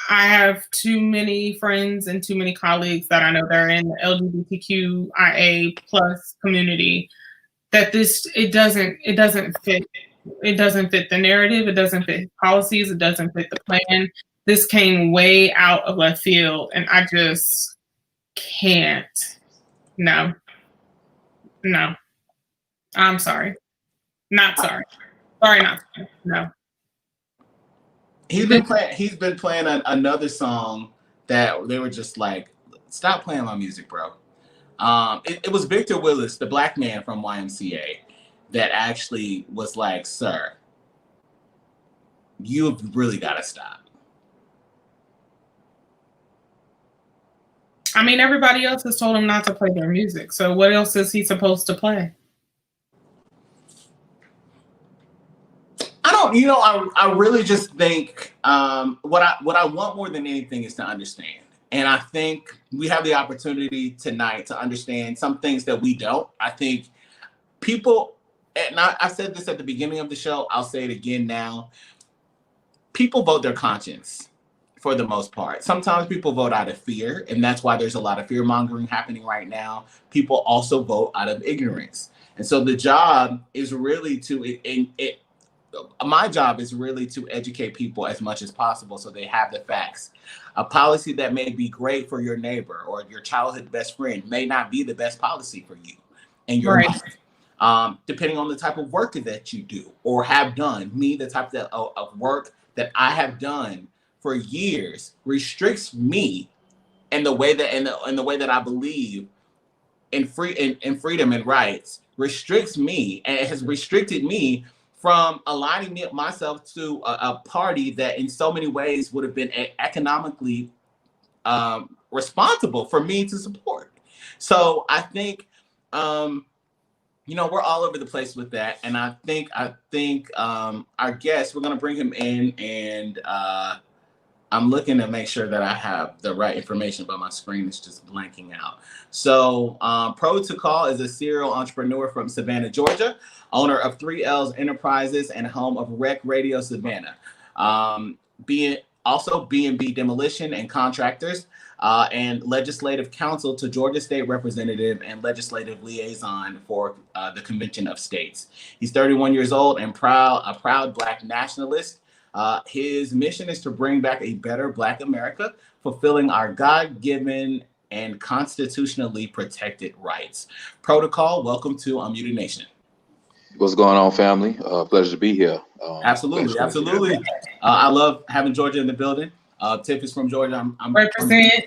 I have too many friends and too many colleagues that I know that are in the LGBTQIA plus community that it doesn't fit. It doesn't fit the narrative. It doesn't fit policies. It doesn't fit the plan. This came way out of left field, and I just can't. No. I'm sorry. Not sorry. Sorry, not sorry. No. He's been playing another song that they were just like, stop playing my music, bro. It was Victor Willis, the black man from YMCA, that actually was like, sir, you've really got to stop. I mean, everybody else has told him not to play their music. So what else is he supposed to play? I really just think what I want more than anything is to understand. And I think we have the opportunity tonight to understand some things that we don't. I think people, and I said this at the beginning of the show, I'll say it again now. People vote their conscience for the most part. Sometimes people vote out of fear, and that's why there's a lot of fear mongering happening right now. People also vote out of ignorance. And so the job is really my job is really to educate people as much as possible so they have the facts. A policy that may be great for your neighbor or your childhood best friend may not be the best policy for you and your life. Depending on the type of work that you do or have done. The type of work that I have done for years restricts me in the way that I believe in freedom and rights, restricts me, and it has restricted me from aligning myself to a party that in so many ways would have been economically responsible for me to support. So I think, we're all over the place with that. And I think our guest, we're going to bring him in, and I'm looking to make sure that I have the right information, but my screen is just blanking out. So Protocol is a serial entrepreneur from Savannah, Georgia, owner of 3L's Enterprises and home of Rec Radio Savannah. Also B&B Demolition and Contractors, and legislative counsel to Georgia State Representative and legislative liaison for the Convention of States. He's 31 years old and a proud Black nationalist. His mission is to bring back a better Black America, fulfilling our God-given and constitutionally protected rights. Protocol, welcome to Unmuted Nation. What's going on, family? Pleasure to be here. Absolutely. I love having Georgia in the building. Tiff is from Georgia. I'm represent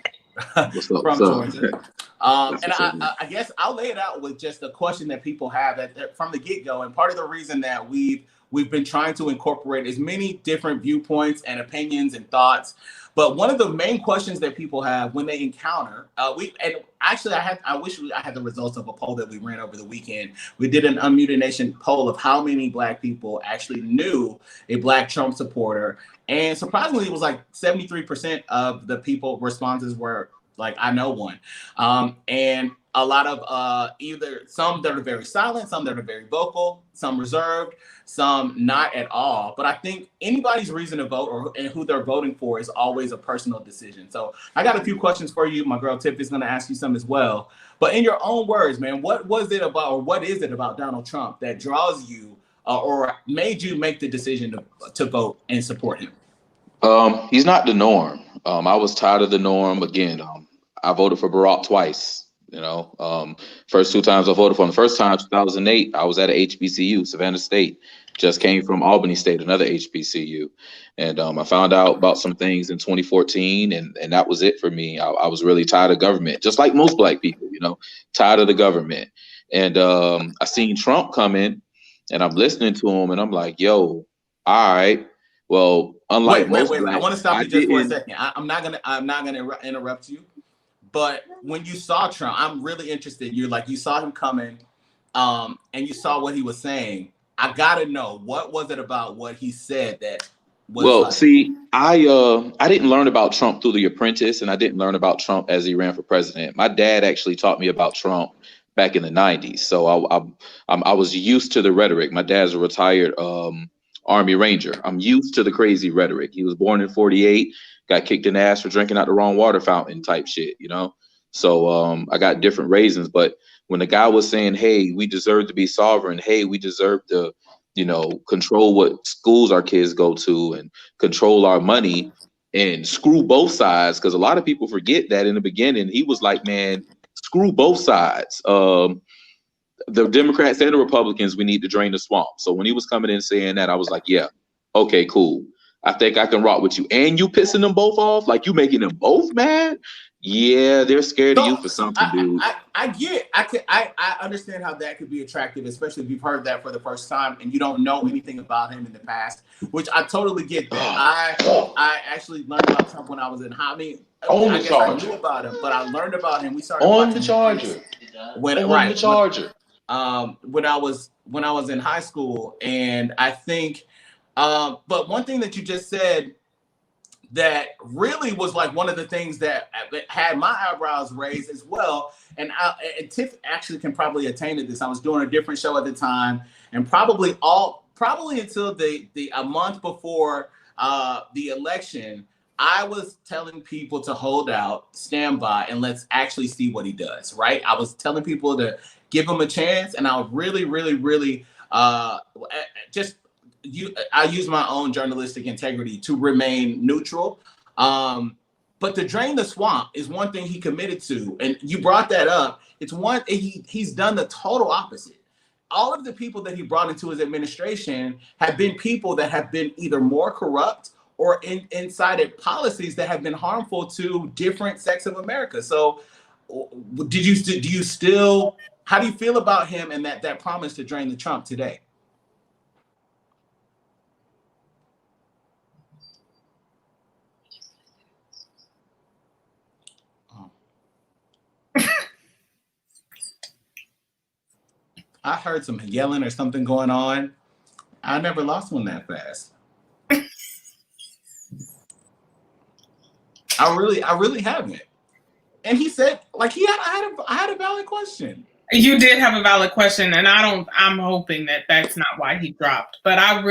from Georgia. And I guess I'll lay it out with just a question that people have from the get-go. And part of the reason that we've been trying to incorporate as many different viewpoints and opinions and thoughts. But one of the main questions that people have when they encounter, I wish I had the results of a poll that we ran over the weekend. We did an Unmuted Nation poll of how many Black people actually knew a Black Trump supporter. And surprisingly, it was like 73% of the people responses were like, I know one. And a lot of either some that are very silent, some that are very vocal, some reserved, some not at all. But I think anybody's reason to vote and who they're voting for is always a personal decision. So I got a few questions for you. My girl Tiff is going to ask you some as well. But in your own words, man, what was it about, or what is it about Donald Trump that draws you or made you make the decision to vote and support him? He's not the norm. I was tired of the norm. Again, I voted for Barack twice. First 2 times I voted for him. The first time, 2008, I was at a HBCU, Savannah State. Just came from Albany State, another HBCU. And I found out about some things in 2014, and that was it for me. I was really tired of government, just like most Black people, tired of the government. And I seen Trump come in, and I'm listening to him, and I'm like, yo, all right. Well, unlike most wait. Blacks, I want to stop you just for a second. I'm not gonna interrupt you. But when you saw Trump, I'm really interested. You saw him coming, and you saw what he was saying. I gotta know, what was it about what he said that was Well, see, I didn't learn about Trump through The Apprentice, and I didn't learn about Trump as he ran for president. My dad actually taught me about Trump back in the 90s. So I was used to the rhetoric. My dad's a retired Army Ranger. I'm used to the crazy rhetoric. He was born in 48, got kicked in the ass for drinking out the wrong water fountain type shit, So I got different reasons. But when the guy was saying, hey, we deserve to be sovereign, hey, we deserve to, control what schools our kids go to and control our money and screw both sides, because a lot of people forget that in the beginning, he was like, man, screw both sides. The Democrats and the Republicans, we need to drain the swamp. So when he was coming in saying that, I was like, yeah, okay, cool. I think I can rock with you. And you pissing them both off? Like, you making them both mad? Yeah, they're scared of you for something, dude. I understand how that could be attractive, especially if you've heard that for the first time and you don't know anything about him in the past, which I totally get that. I actually learned about Trump when I was in Hobby. I knew about him, but I learned about him. We started on the Charger. When I was in high school, and I think, but one thing that you just said that really was like one of the things that had my eyebrows raised as well. And Tiff actually can probably attain to this. I was doing a different show at the time, and probably until a month before the election, I was telling people to hold out, stand by, and let's actually see what he does, right? I was telling people to give him a chance, and I was really, really, really I use my own journalistic integrity to remain neutral. But to drain the swamp is one thing he committed to. And you brought that up. He's done the total opposite. All of the people that he brought into his administration have been people that have been either more corrupt or incited policies that have been harmful to different sects of America. So how do you feel about him and that promise to drain the Trump today? I heard some yelling or something going on. I never lost one that fast. I really haven't. And he said, like, I had a valid question. You did have a valid question, and I'm hoping that that's not why he dropped. But I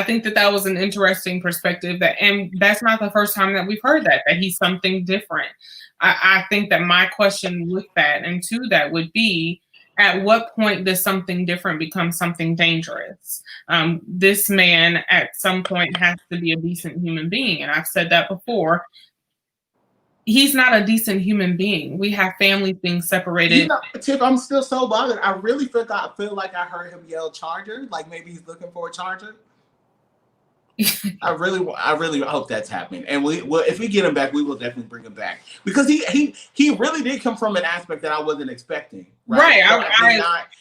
think that was an interesting perspective, and that's not the first time that we've heard that he's something different. I think that my question with that and to that would be, at what point does something different become something dangerous? This man at some point has to be a decent human being. And I've said that before. He's not a decent human being. We have families being separated. Tiff, I'm still so bothered. I really feel like I heard him yell Charger, like maybe he's looking for a Charger. I really hope that's happening. And if we get him back, we will definitely bring him back, because he really did come from an aspect that I wasn't expecting. Right.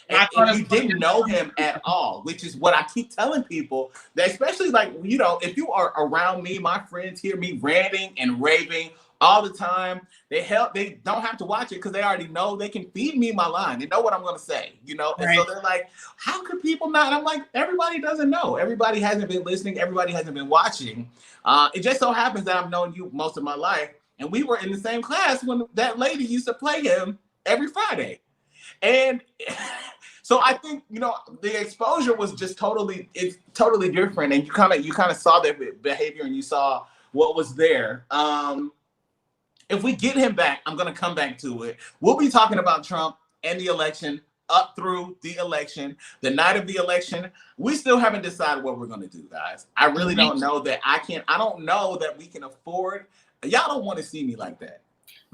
And you didn't know him at all, which is what I keep telling people, that especially if you are around me, my friends hear me ranting and raving all the time. They don't have to watch it because they already know they can feed me my line. They know what I'm going to say, And so they're like, how could people not? I'm like, everybody doesn't know. Everybody hasn't been listening. Everybody hasn't been watching. It just so happens that I've known you most of my life, and we were in the same class when that lady used to play him every Friday. And so I think, the exposure was just it's totally different. And you kind of saw that behavior and you saw what was there. If we get him back, I'm going to come back to it. We'll be talking about Trump and the election up through the election, the night of the election. We still haven't decided what we're going to do, guys. I really don't know that I don't know that we can afford. Y'all don't want to see me like that.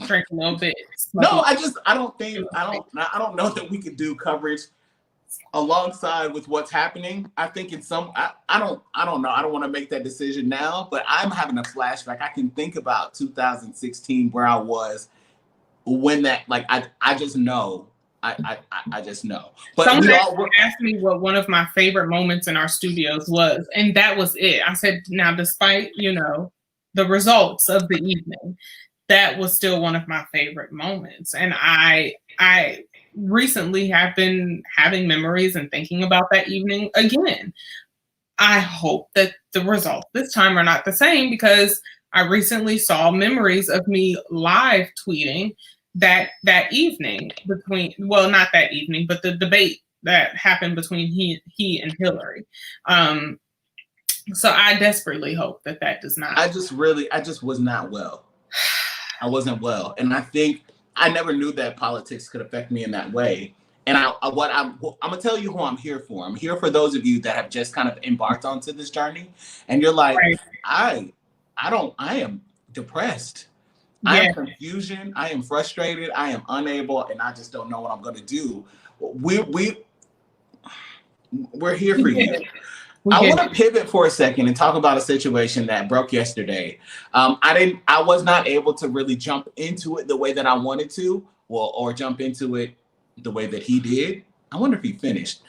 Drink a little bit. No, I don't know that we could do coverage alongside with what's happening. I think I don't know. I don't want to make that decision now, but I'm having a flashback. I can think about 2016 where I was when that, like, I just know. I just know. But someone asked me what one of my favorite moments in our studios was, and that was it. I said, now, despite, the results of the evening, that was still one of my favorite moments. And I recently have been having memories and thinking about that evening again. I hope that the results this time are not the same, because I recently saw memories of me live tweeting that evening not that evening, but the debate that happened between he and Hillary. So I desperately hope that does not. I just was not well. I wasn't well. And I think I never knew that politics could affect me in that way. And I'm gonna tell you who I'm here for. I'm here for those of you that have just kind of embarked onto this journey, and you're like, right. I am depressed. Yeah. I am confusion. I am frustrated. I am unable, and I just don't know what I'm gonna do. We're here for you. I want to pivot for a second and talk about a situation that broke yesterday. I was not able to really jump into it the way that I wanted to, or jump into it the way that he did. I wonder if he finished.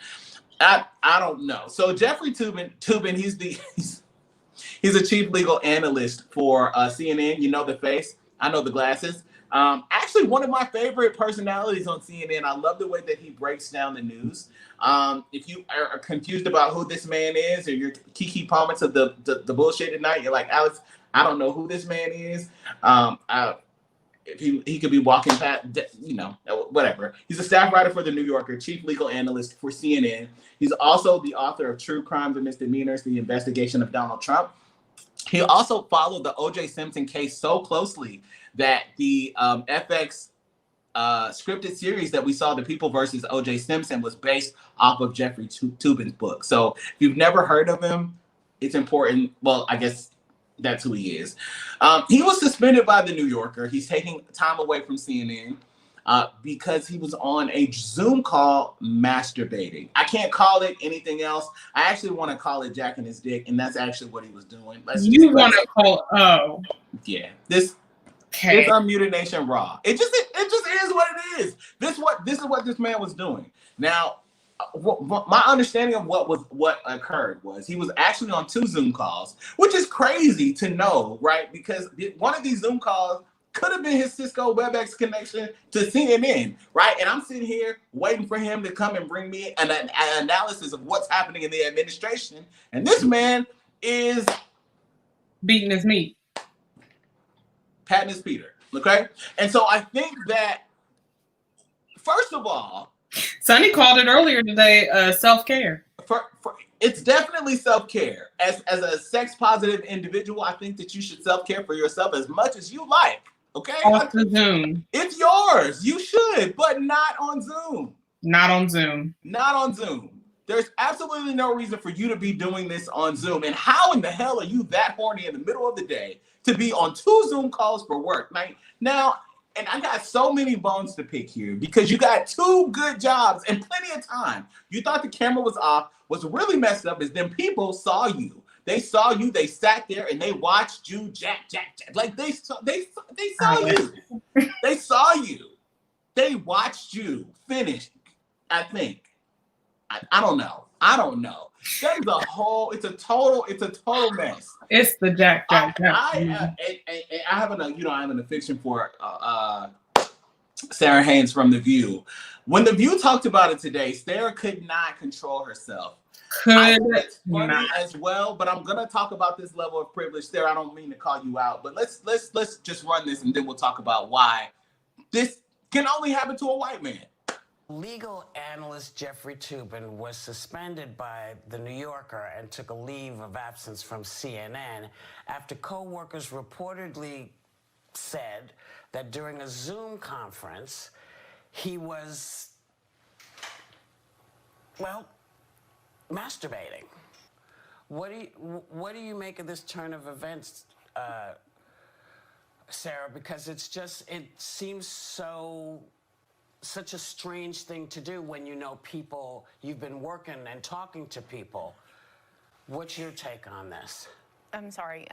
I don't know. So Jeffrey Toobin, he's a chief legal analyst for CNN. You know the face. I know the glasses. Actually, one of my favorite personalities on CNN. I love the way that he breaks down the news. If you are confused about who this man is, or you're Keke Palmer to the bullshit tonight, you're like, Alex, I don't know who this man is. If he could be walking past, whatever. He's a staff writer for The New Yorker, chief legal analyst for CNN. He's also the author of True Crimes and Misdemeanors, The Investigation of Donald Trump. He also followed the O.J. Simpson case so closely that the FX scripted series that we saw, The People versus O.J. Simpson, was based off of Jeffrey Toobin's book. So if you've never heard of him, it's important. Well, I guess that's who he is. He was suspended by The New Yorker. He's taking time away from CNN because he was on a Zoom call masturbating. I can't call it anything else. I actually want to call it jacking his dick, and that's actually what he was doing. You want to call? Yeah, this. Okay. It's Unmuted Nation Raw. It just is what it is. This is what this man was doing. Now, my understanding of what occurred was he was actually on 2 Zoom calls, which is crazy to know, right? Because one of these Zoom calls could have been his Cisco WebEx connection to CNN, right? And I'm sitting here waiting for him to come and bring me an analysis of what's happening in the administration, and this man is beating his meat. Patting his Peter, okay? And so I think that, first of all, Sonny called it earlier today, self-care. It's definitely self-care. As a sex-positive individual, I think that you should self-care for yourself as much as you like, okay? Off the Zoom. It's yours. You should, but not on Zoom. Not on Zoom. Not on Zoom. There's absolutely no reason for you to be doing this on Zoom. And how in the hell are you that horny in the middle of the day to be on 2 Zoom calls for work? Now, and I got so many bones to pick here because you got 2 good jobs and plenty of time. You thought the camera was off. What's really messed up is then people saw you. They saw you. They sat there and they watched you jack. Like they saw you. They saw you. They watched you finish. I think. I don't know. That is it's a total mess. It's the jack. I have an affection for Sarah Haynes from The View. When The View talked about it today, Sarah could not control herself. It's funny as well, but I'm gonna talk about this level of privilege. Sarah, I don't mean to call you out, but let's just run this and then we'll talk about why this can only happen to a white man. Legal analyst Jeffrey Toobin was suspended by The New Yorker and took a leave of absence from CNN after co-workers reportedly said that during a Zoom conference, he was, well, masturbating. What do you make of this turn of events, Sarah? Because it seems such a strange thing to do when you know people, you've been working and talking to people. What's your take on this? I'm sorry.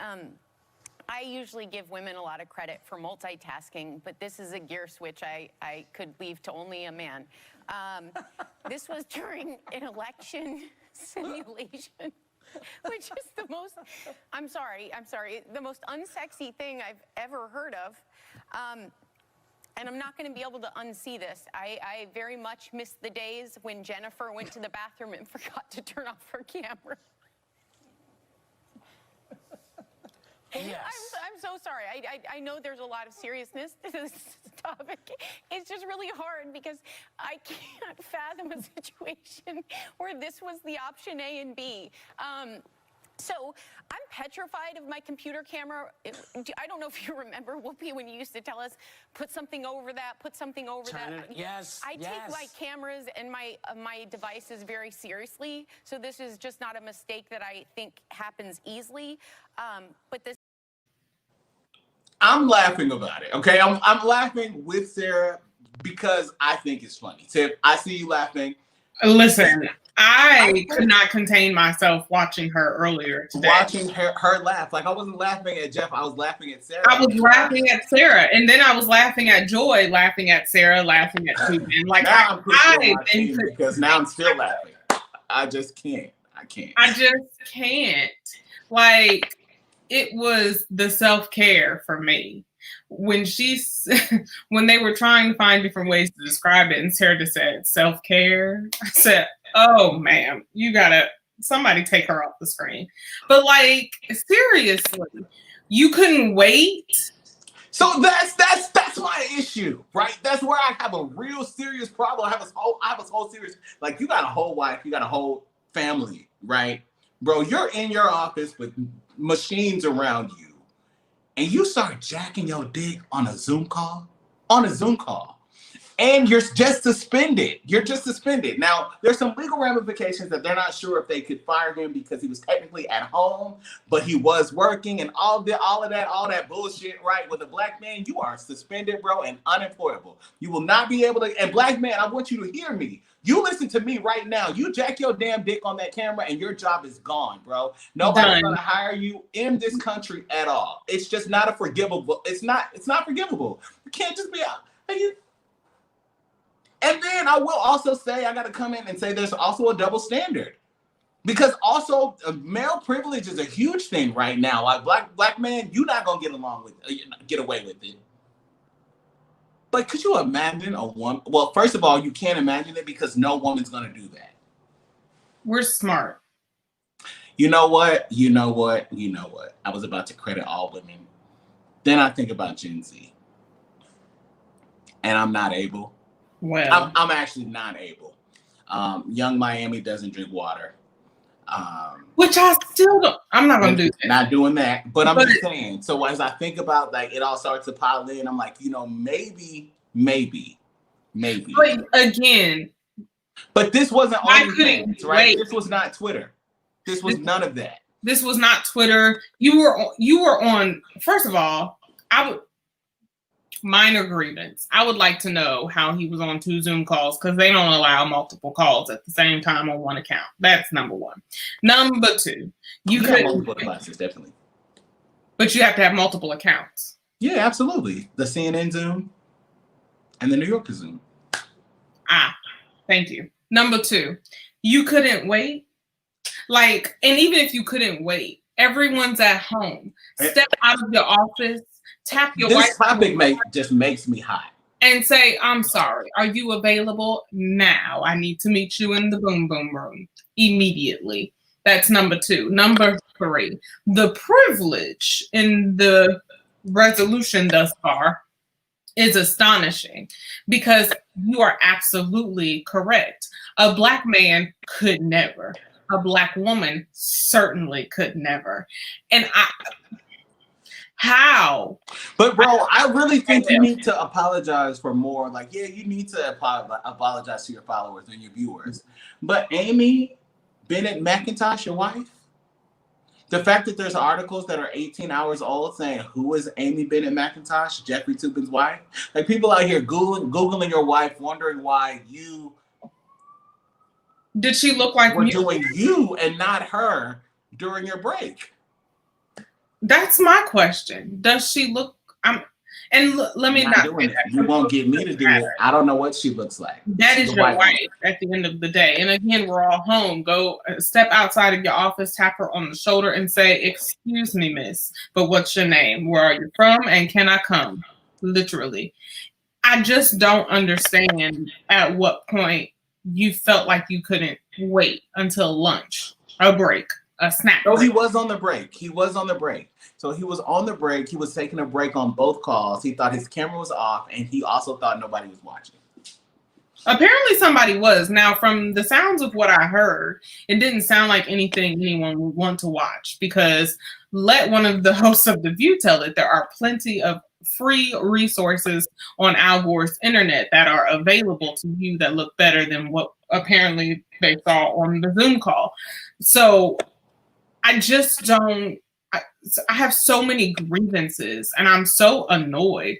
I usually give women a lot of credit for multitasking, but this is a gear switch I could leave to only a man. This was during an election simulation, which is the most, I'm sorry, the most unsexy thing I've ever heard of. And I'm not going to be able to unsee this. I very much miss the days when Jennifer went to the bathroom and forgot to turn off her camera. Yes. I'm so sorry. I know there's a lot of seriousness to this topic. It's just really hard because I can't fathom a situation where this was the option A and B. So I'm petrified of my computer camera. I don't know if you remember, Whoopi, when you used to tell us, put something over that, put something over that. Yes, I take my cameras and my devices very seriously. So this is just not a mistake that I think happens easily. But this. I'm laughing about it, okay? I'm laughing with Sarah because I think it's funny. Tiff, I see you laughing. Listen, I could not contain myself watching her earlier today. Watching her laugh. Like, I wasn't laughing at Jeff, I was laughing at Sarah. I was laughing at Sarah, and then I was laughing at Joy, laughing at Sarah, laughing at Toobin. Like, now because now I'm still laughing. I just can't. I just can't. Like, it was the self-care for me. When when they were trying to find different ways to describe it, and Sarah just said self-care, I said, oh, ma'am, somebody take her off the screen. But like, seriously, you couldn't wait. So that's my issue, right? That's where I have a real serious problem. I have a whole serious, like, you got a whole wife, you got a whole family, right? Bro, you're in your office with machines around you, and you start jacking your dick on a Zoom call, and you're just suspended. Now, there's some legal ramifications that they're not sure if they could fire him because he was technically at home, but he was working, and all that bullshit, right? With a black man, you are suspended, bro, and unemployable. You will not be able to, and black man, I want you to hear me. You listen to me right now. You jack your damn dick on that camera and your job is gone, bro. Nobody's gonna hire you in this country at all. It's just not forgivable. It's not forgivable. You can't just be out. And then I will also say, I gotta come in and say there's also a double standard. Because also male privilege is a huge thing right now. Like, black man, you're not gonna get away with it. But could you imagine a woman? Well, first of all, you can't imagine it because no woman's gonna do that. We're smart. You know what? I was about to credit all women. Then I think about Gen Z. And I'm not able. Well, I'm actually not able. Young Miami doesn't drink water. Which I still don't. I'm not gonna do that. Not doing that, but I'm just saying. So as I think about, like, it all starts to pile in, I'm like, maybe. But again, but this wasn't OnlyFans, right? Wait. This was not Twitter. This was none of that. This was not Twitter. You were on. First of all, minor grievance. I would like to know how he was on 2 Zoom calls because they don't allow multiple calls at the same time on one account. That's number one. Number 2, you could multiple devices, definitely. But you have to have multiple accounts. Yeah, absolutely. The CNN Zoom and the New Yorker Zoom. Thank you. Number 2, you couldn't wait. Like, and even if you couldn't wait, everyone's at home. Step out of your office. Tap your This topic just makes me hot. And say, I'm sorry. Are you available now? I need to meet you in the boom boom room immediately. That's number 2. Number 3, the privilege in the resolution thus far is astonishing, because you are absolutely correct. A Black man could never. A Black woman certainly could never. And how? But bro, I really think you need to apologize for more. Like, yeah, you need to apologize to your followers and your viewers. But Amy Bennett McIntosh, your wife, the fact that there's articles that are 18 hours old saying who is Amy Bennett McIntosh, Jeffrey Toobin's wife, like people out here Googling your wife, wondering why you did she look like were me? Doing you and not her during your break. That's my question. Does she look? Let me not doing it. You won't get me to do it. I don't know what she looks like. That is your wife at the end of the day. And again, we're all home. Go step outside of your office, tap her on the shoulder, and say, "Excuse me, miss, but what's your name? Where are you from? And can I come?" Literally. I just don't understand at what point you felt like you couldn't wait until lunch, a break, a snack. No, he was on the break. So he was on the break. He was taking a break on both calls. He thought his camera was off, and he also thought nobody was watching. Apparently somebody was. Now, from the sounds of what I heard, it didn't sound like anything anyone would want to watch, because let one of the hosts of The View tell it, there are plenty of free resources on Al Gore's internet that are available to you that look better than what apparently they saw on the Zoom call. So I just don't. I have so many grievances, and I'm so annoyed.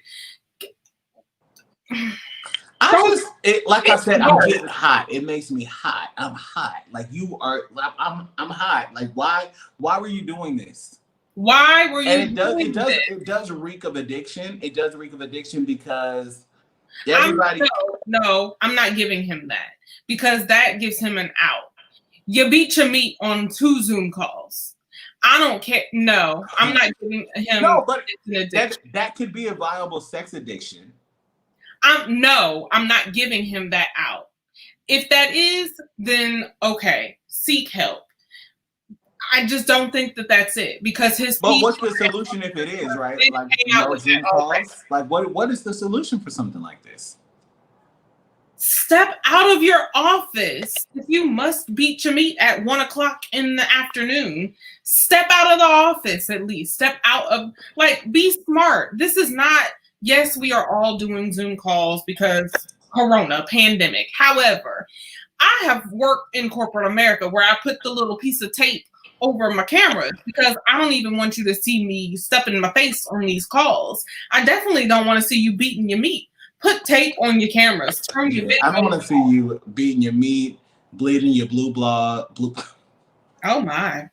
Like I said, I'm getting hot. It makes me hot. I'm hot. Like you are. I'm hot. Like why were you doing this? Why were you? And it does reek of addiction. It does reek of addiction because everybody. No, I'm not giving him that, because that gives him an out. You beat your meat on 2 Zoom calls. I don't care. No, I'm not giving him. No, but that could be a viable sex addiction. I'm not giving him that out. If that is, then okay, seek help. I just don't think that that's it, because But what's the solution if it is, right? Like no Zoom calls. Like what is the solution for something like this? Step out of your office. If you must beat your meat at 1:00 in the afternoon, step out of the office at least. Step out of, be smart. This is not, yes, we are all doing Zoom calls because Corona, pandemic. However, I have worked in corporate America where I put the little piece of tape over my cameras, because I don't even want you to see me stuffing my face on these calls. I definitely don't want to see you beating your meat. Put tape on your cameras. Turn your video. I don't want to see you beating your meat, bleeding your blue blood. Oh my.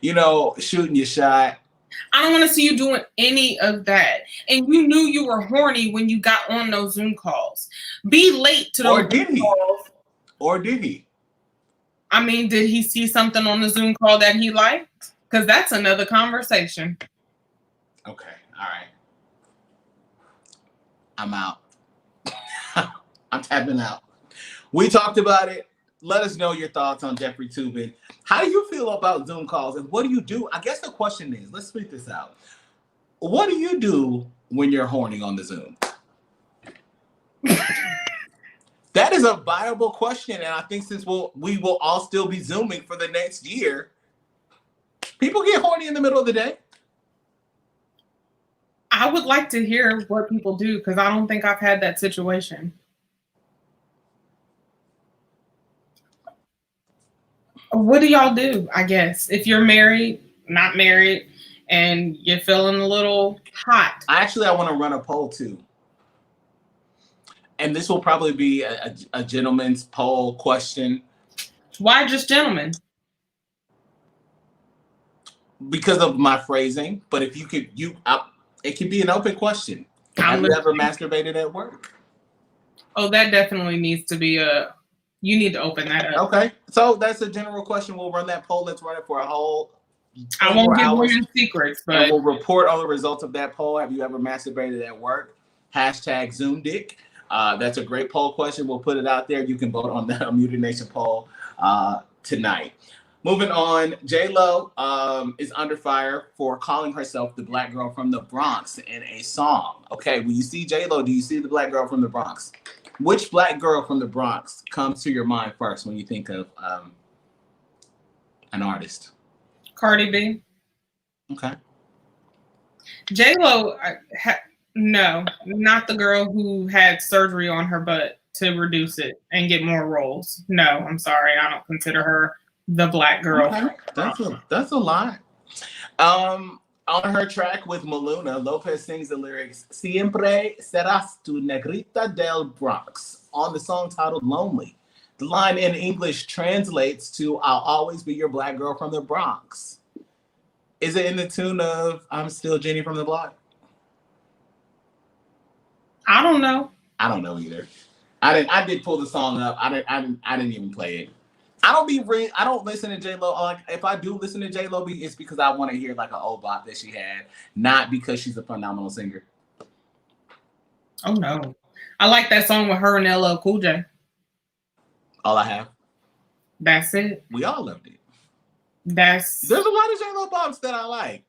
Shooting your shot. I don't want to see you doing any of that. And you knew you were horny when you got on those Zoom calls. Be late to those Zoom calls. Or did he? I mean, did he see something on the Zoom call that he liked? Because that's another conversation. Okay. All right. I'm out. I'm tapping out. We talked about it. Let us know your thoughts on Jeffrey Toobin. How do you feel about Zoom calls, and what do you do? I guess the question is, let's speak this out. What do you do when you're horny on the Zoom? That is a viable question, and I think since we will all still be Zooming for the next year, people get horny in the middle of the day. I would like to hear what people do, because I don't think I've had that situation. What do y'all do, I guess? If you're married, not married, and you're feeling a little hot. I want to run a poll too. And this will probably be a gentleman's poll question. Why just gentlemen? Because of my phrasing. But if you could, it could be an open question. Have you ever masturbated at work? Oh, that definitely needs to be you need to open that up. Okay. So that's a general question. We'll run that poll. Let's run it for a whole. I won't give women secrets, but we'll report on the results of that poll. Have you ever masturbated at work? #ZoomDick. That's a great poll question. We'll put it out there. You can vote on the Muted Nation poll tonight. Moving on, J-Lo is under fire for calling herself the black girl from the Bronx in a song. Okay, when you see J-Lo, do you see the black girl from the Bronx? Which black girl from the Bronx comes to your mind first when you think of an artist? Cardi B. Okay. J-Lo, no, not the girl who had surgery on her butt to reduce it and get more roles. No, I'm sorry. I don't consider her the black girl. Okay. That's a lot. On her track with Maluna, Lopez sings the lyrics, Siempre serás tu negrita del Bronx, on the song titled Lonely. The line in English translates to, I'll always be your black girl from the Bronx. Is it in the tune of I'm Still Jenny from the Block? I don't know. I don't know either. I did pull the song up. I didn't even play it. I don't listen to J-Lo. Like, if I do listen to J-Lo, it's because I want to hear like an old bop that she had, not because she's a phenomenal singer. Oh no. I like that song with her and LL Cool J. All I have. That's it. We all loved it. There's a lot of J-Lo bops that I like.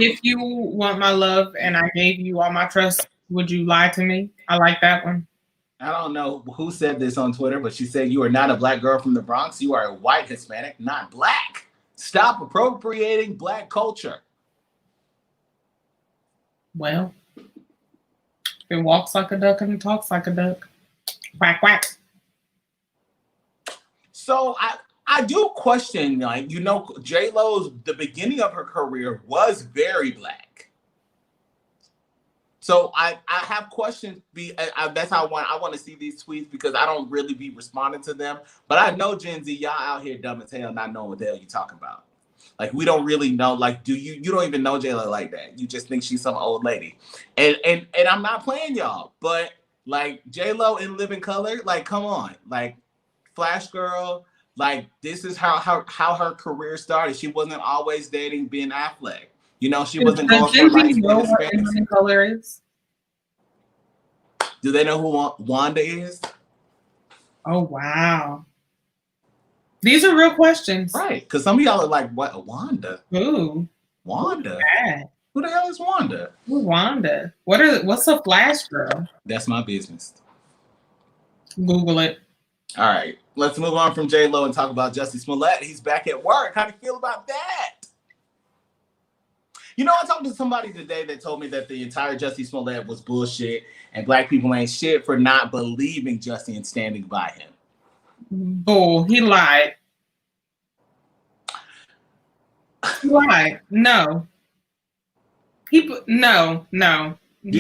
If you want my love and I gave you all my trust, would you lie to me? I like that one. I don't know who said this on Twitter, but she said, you are not a black girl from the Bronx. You are a white Hispanic, not black. Stop appropriating black culture. Well, it walks like a duck and it talks like a duck. Quack, quack. So I do question, like, J-Lo's, the beginning of her career was very black. So I have questions. That's how I want to see these tweets, because I don't really be responding to them. But I know Gen Z, y'all out here dumb as hell, not knowing what the hell you talking about. Like, we don't really know. Like, you don't even know J-Lo like that. You just think she's some old lady. And I'm not playing y'all, but like J-Lo in Living Color, like, come on, like Flash Girl, like, this is how her career started. She wasn't always dating Ben Affleck. She wasn't going for life. Living Color is? Do they know who Wanda is? Oh, wow. These are real questions. Right, because some of y'all are like, what, Wanda? Ooh. Wanda? Bad. Who the hell is Wanda? Who's Wanda? What's a Flash Girl? That's my business. Google it. All right, let's move on from J-Lo and talk about Jussie Smollett. He's back at work. How do you feel about that? I talked to somebody today that told me that the entire Jussie Smollett was bullshit and black people ain't shit for not believing Jussie and standing by him. Bull. He lied. He lied. No. No. Do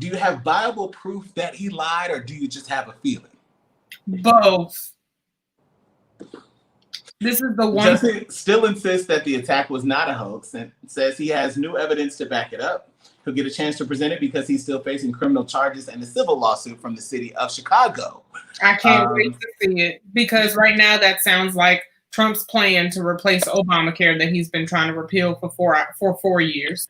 you have Bible proof that he lied, or do you just have a feeling? Both. This is the one. Jussie still insists that the attack was not a hoax and says he has new evidence to back it up. He'll get a chance to present it because he's still facing criminal charges and a civil lawsuit from the city of Chicago. I can't wait to see it, because right now that sounds like Trump's plan to replace Obamacare that he's been trying to repeal for 4 years.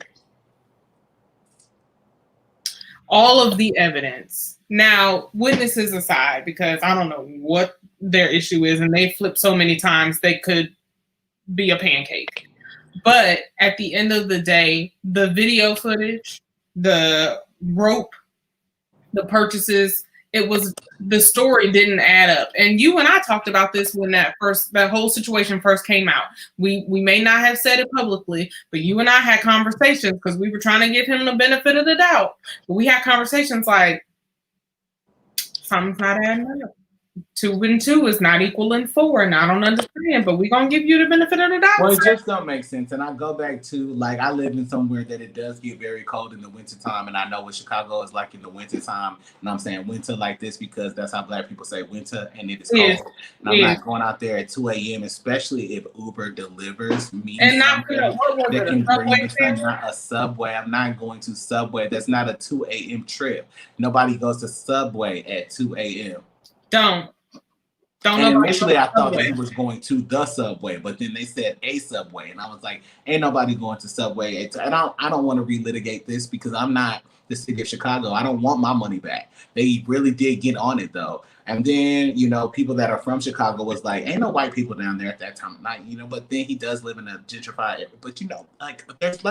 All of the evidence. Now, witnesses aside, because I don't know what their issue is, and they flip so many times they could be a pancake. But at the end of the day, the video footage, the rope, the purchases, the story didn't add up. And you and I talked about this when that whole situation first came out. We may not have said it publicly, but you and I had conversations because we were trying to give him the benefit of the doubt. But we had conversations like, something's not adding up. 2 and 2 is not equaling 4, and I don't understand, but we're going to give you the benefit of the doubt. Well, it just don't make sense. And I go back to, like, I live in somewhere that it does get very cold in the wintertime, and I know what Chicago is like in the wintertime, and I'm saying winter like this because that's how black people say winter, and it is cold. Yes. And I'm not going out there at 2 a.m., especially if Uber delivers me and something not that can bring me something, not a Subway. I'm not going to Subway. That's not a 2 a.m. trip. Nobody goes to Subway at 2 a.m. Don't And initially, I thought that he was going to the Subway, but then they said a Subway, and I was like, "Ain't nobody going to Subway." And I don't want to relitigate this because I'm not the city of Chicago. I don't want my money back. They really did get on it though. And then, you know, people that are from Chicago was like, ain't no white people down there at that time of night, you know, but then he does live in a gentrified area. But, you know, like, there's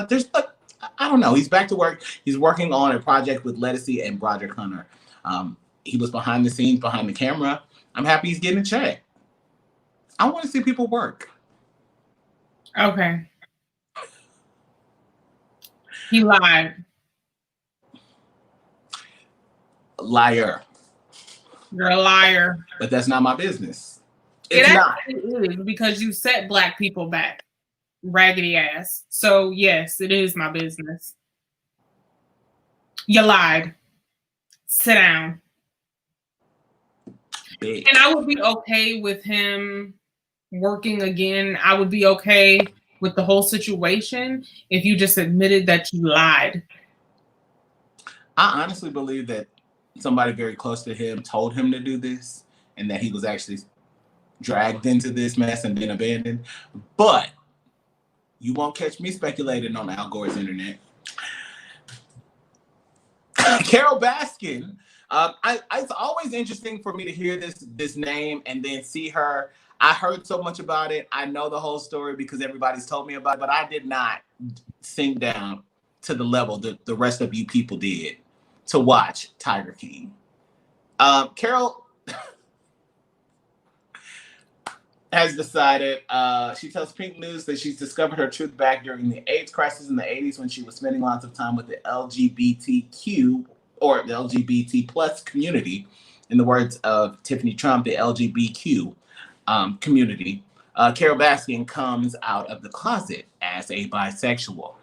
I don't know. He's back to work. He's working on a project with Lettucey and Broderick Hunter. He was behind the scenes, behind the camera. I'm happy he's getting a check. I want to see people work. Okay. He lied. Liar. You're a liar. But that's not my business. It It's not. actually is, because you set Black people back. Raggedy ass. So yes, it is my business. You lied. Sit down. Big. And I would be okay with him working again. I would be okay with the whole situation if you just admitted that you lied. I honestly believe that somebody very close to him told him to do this and that he was actually dragged into this mess and then abandoned. But you won't catch me speculating on Al Gore's internet. Carole Baskin. It's always interesting for me to hear this name and then see her. I heard so much about it. I know the whole story because everybody's told me about it, but I did not sink down to the level that the rest of you people did to watch Tiger King. Carole has decided, she tells Pink News that she's discovered her truth back during the AIDS crisis in the 80s when she was spending lots of time with the LGBTQ or the LGBT plus community. In the words of Tiffany Trump, the LGBTQ community. Carole Baskin comes out of the closet as a bisexual.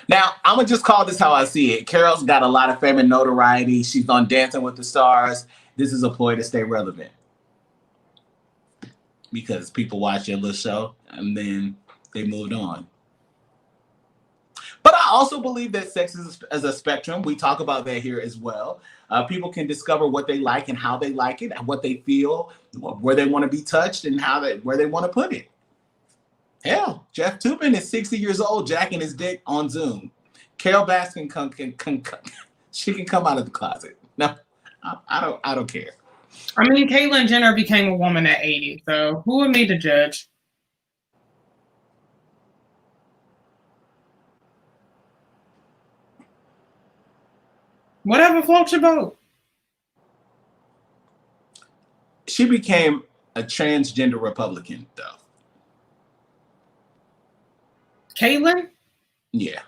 Now, I'm going to just call this how I see it. Carole's got a lot of fame and notoriety. She's on Dancing with the Stars. This is a ploy to stay relevant. Because people watch your little show and then they moved on. But I also believe that sex is a spectrum. We talk about that here as well. People can discover what they like and how they like it, and what they feel, where they want to be touched, and where they want to put it. Hell, Jeff Toobin is 60 years old, jacking his dick on Zoom. Carole Baskin she can come out of the closet. No, I don't care. I mean, Caitlyn Jenner became a woman at 80, so who am I to judge? Whatever floats your boat. She became a transgender Republican, though. Caitlyn? Yeah.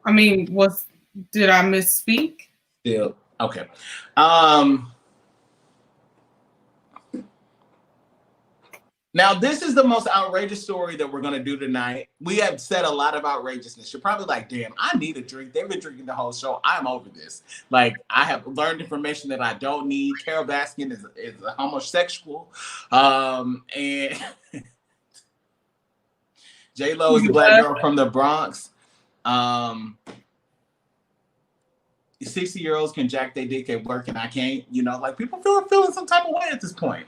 I mean, did I misspeak? Still, okay. Now, this is the most outrageous story that we're going to do tonight. We have said a lot of outrageousness. You're probably like, damn, I need a drink. They've been drinking the whole show. I'm over this. Like, I have learned information that I don't need. Carole Baskin is a homosexual. And J-Lo is a black girl from the Bronx. 60-year-olds can jack their dick at work and I can't. You know, like, people feeling some type of way at this point.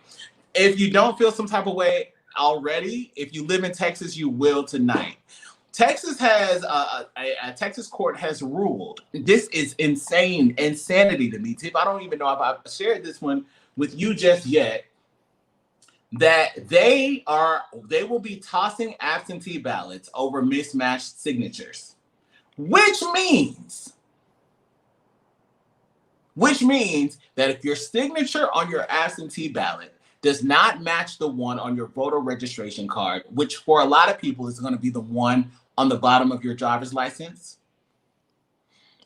If you don't feel some type of way already, if you live in Texas, you will tonight. Texas has a Texas court has ruled. This is insanity to me, Tiff. I don't even know if I've shared this one with you just yet. That they will be tossing absentee ballots over mismatched signatures, which means that if your signature on your absentee ballot does not match the one on your voter registration card, which for a lot of people is going to be the one on the bottom of your driver's license.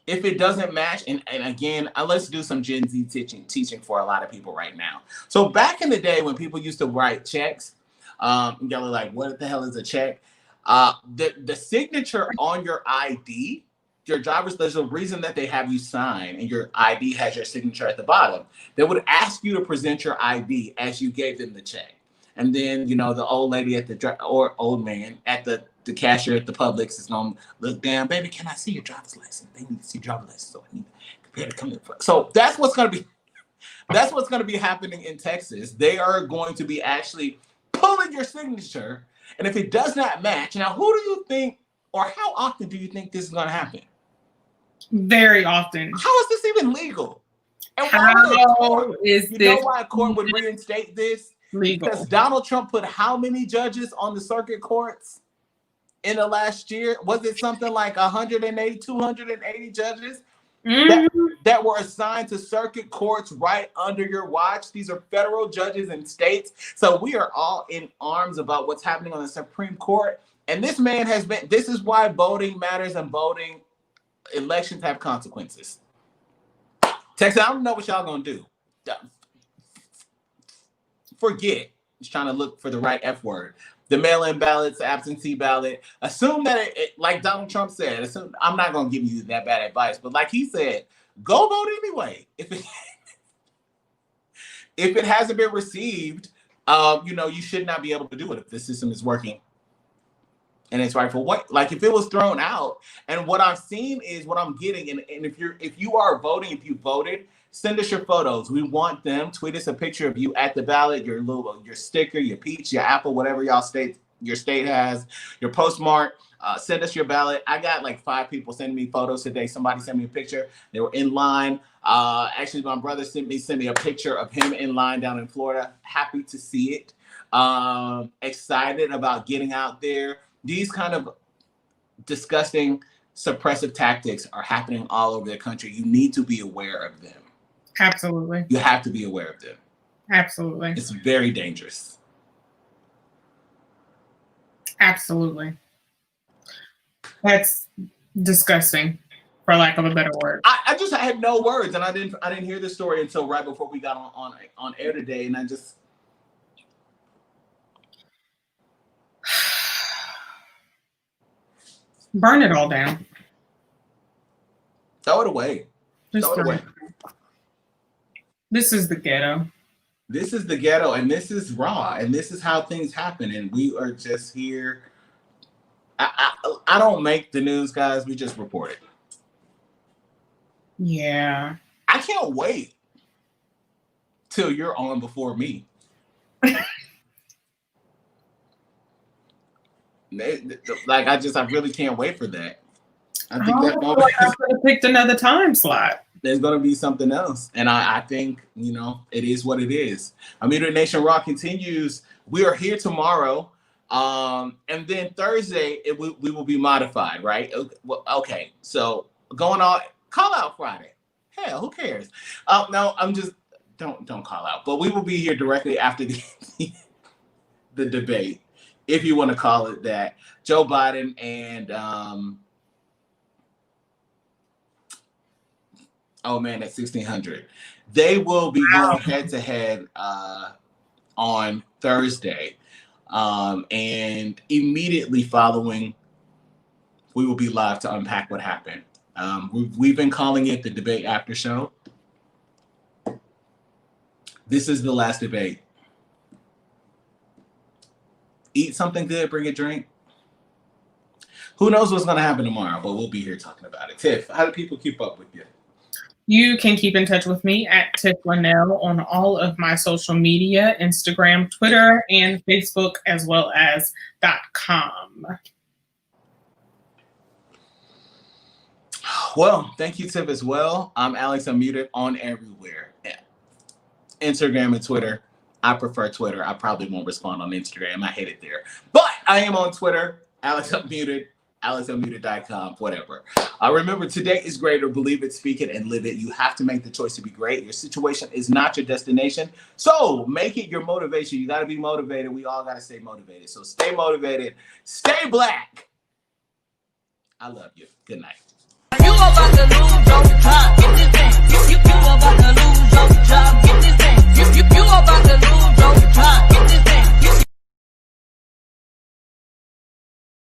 If it doesn't match, and again, let's do some Gen Z teaching for a lot of people right now. So back in the day when people used to write checks, y'all are like, what the hell is a check? The signature on your ID, your driver's, there's a reason that they have you sign and your ID has your signature at the bottom. They would ask you to present your ID as you gave them the check. And then, you know, the old lady or old man at the cashier at the Publix is going to look down, baby, can I see your driver's license? They need to see your driver's license, so I need to compare to come in. So that's what's going to be happening in Texas. They are going to be actually pulling your signature. And if it does not match, now who do you think, or how often do you think this is going to happen? Very often. How is this even legal? And How is you know this why a court would reinstate this? legal? Because Donald Trump put how many judges on the circuit courts in the last year? Was it something like 180, 280 judges that were assigned to circuit courts right under your watch? These are federal judges in states. So we are all in arms about what's happening on the Supreme Court. And this man has been, this is why voting matters and voting elections have consequences. Texas, I don't know what y'all gonna do. Forget. Just trying to look for the right F word. The mail-in ballots, the absentee ballot. Assume that it, like Donald Trump said, I'm not gonna give you that bad advice, but like he said, go vote anyway. If it hasn't been received, you should not be able to do it if the system is working and it's right for what. Like if it was thrown out, and what I've seen is what I'm getting. And if you are voting, if you voted, send us your photos. We want them. Tweet us a picture of you at the ballot, your sticker, your peach, your apple, whatever your state has, your postmark. Send us your ballot. I got like 5 people sending me photos today. Somebody sent me a picture. They were in line. Actually, my brother sent me a picture of him in line down in Florida. Happy to see it. Excited about getting out there. These kind of disgusting suppressive tactics are happening all over the country. You need to be aware of them. Absolutely. You have to be aware of them. Absolutely. It's very dangerous. Absolutely. That's disgusting, for lack of a better word. I had no words, and I didn't hear this story until right before we got on air today, and I just burn it all down. throw it away. Just Throw it away. This is the ghetto. This is the ghetto, and this is raw, and this is how things happen, and we are just here. I don't make the news, guys. We just report it. Yeah. I can't wait till you're on before me. I really can't wait for that. I think that moment, I could have picked another time slot. there's going to be something else. And I think, it is what it is. Muted Nation Raw continues. We are here tomorrow. And then Thursday, we will be modified, right? Okay. So going on, call out Friday. Hell, who cares? No, I'm just, don't call out. But we will be here directly after the debate, if you want to call it that. Joe Biden and at 1600. They will be going head to head on Thursday. And immediately following, we will be live to unpack what happened. We've been calling it the debate after show. This is the last debate. Eat something good, bring a drink. Who knows what's going to happen tomorrow, but we'll be here talking about it. Tiff, how do people keep up with you? You can keep in touch with me at Tiff Linnell on all of my social media, Instagram, Twitter, and Facebook, as well as .com. Well, thank you, Tiff, as well. I'm Alex Unmuted on everywhere. Instagram and Twitter. I prefer Twitter. I probably won't respond on Instagram. I hate it there. But I am on Twitter, Alex Unmuted, AlexUnmuted.com, whatever. Remember, today is greater. Believe it, speak it, and live it. You have to make the choice to be great. Your situation is not your destination. So make it your motivation. You got to be motivated. We all got to stay motivated. So stay motivated. Stay black. I love you. Good night. You about to lose.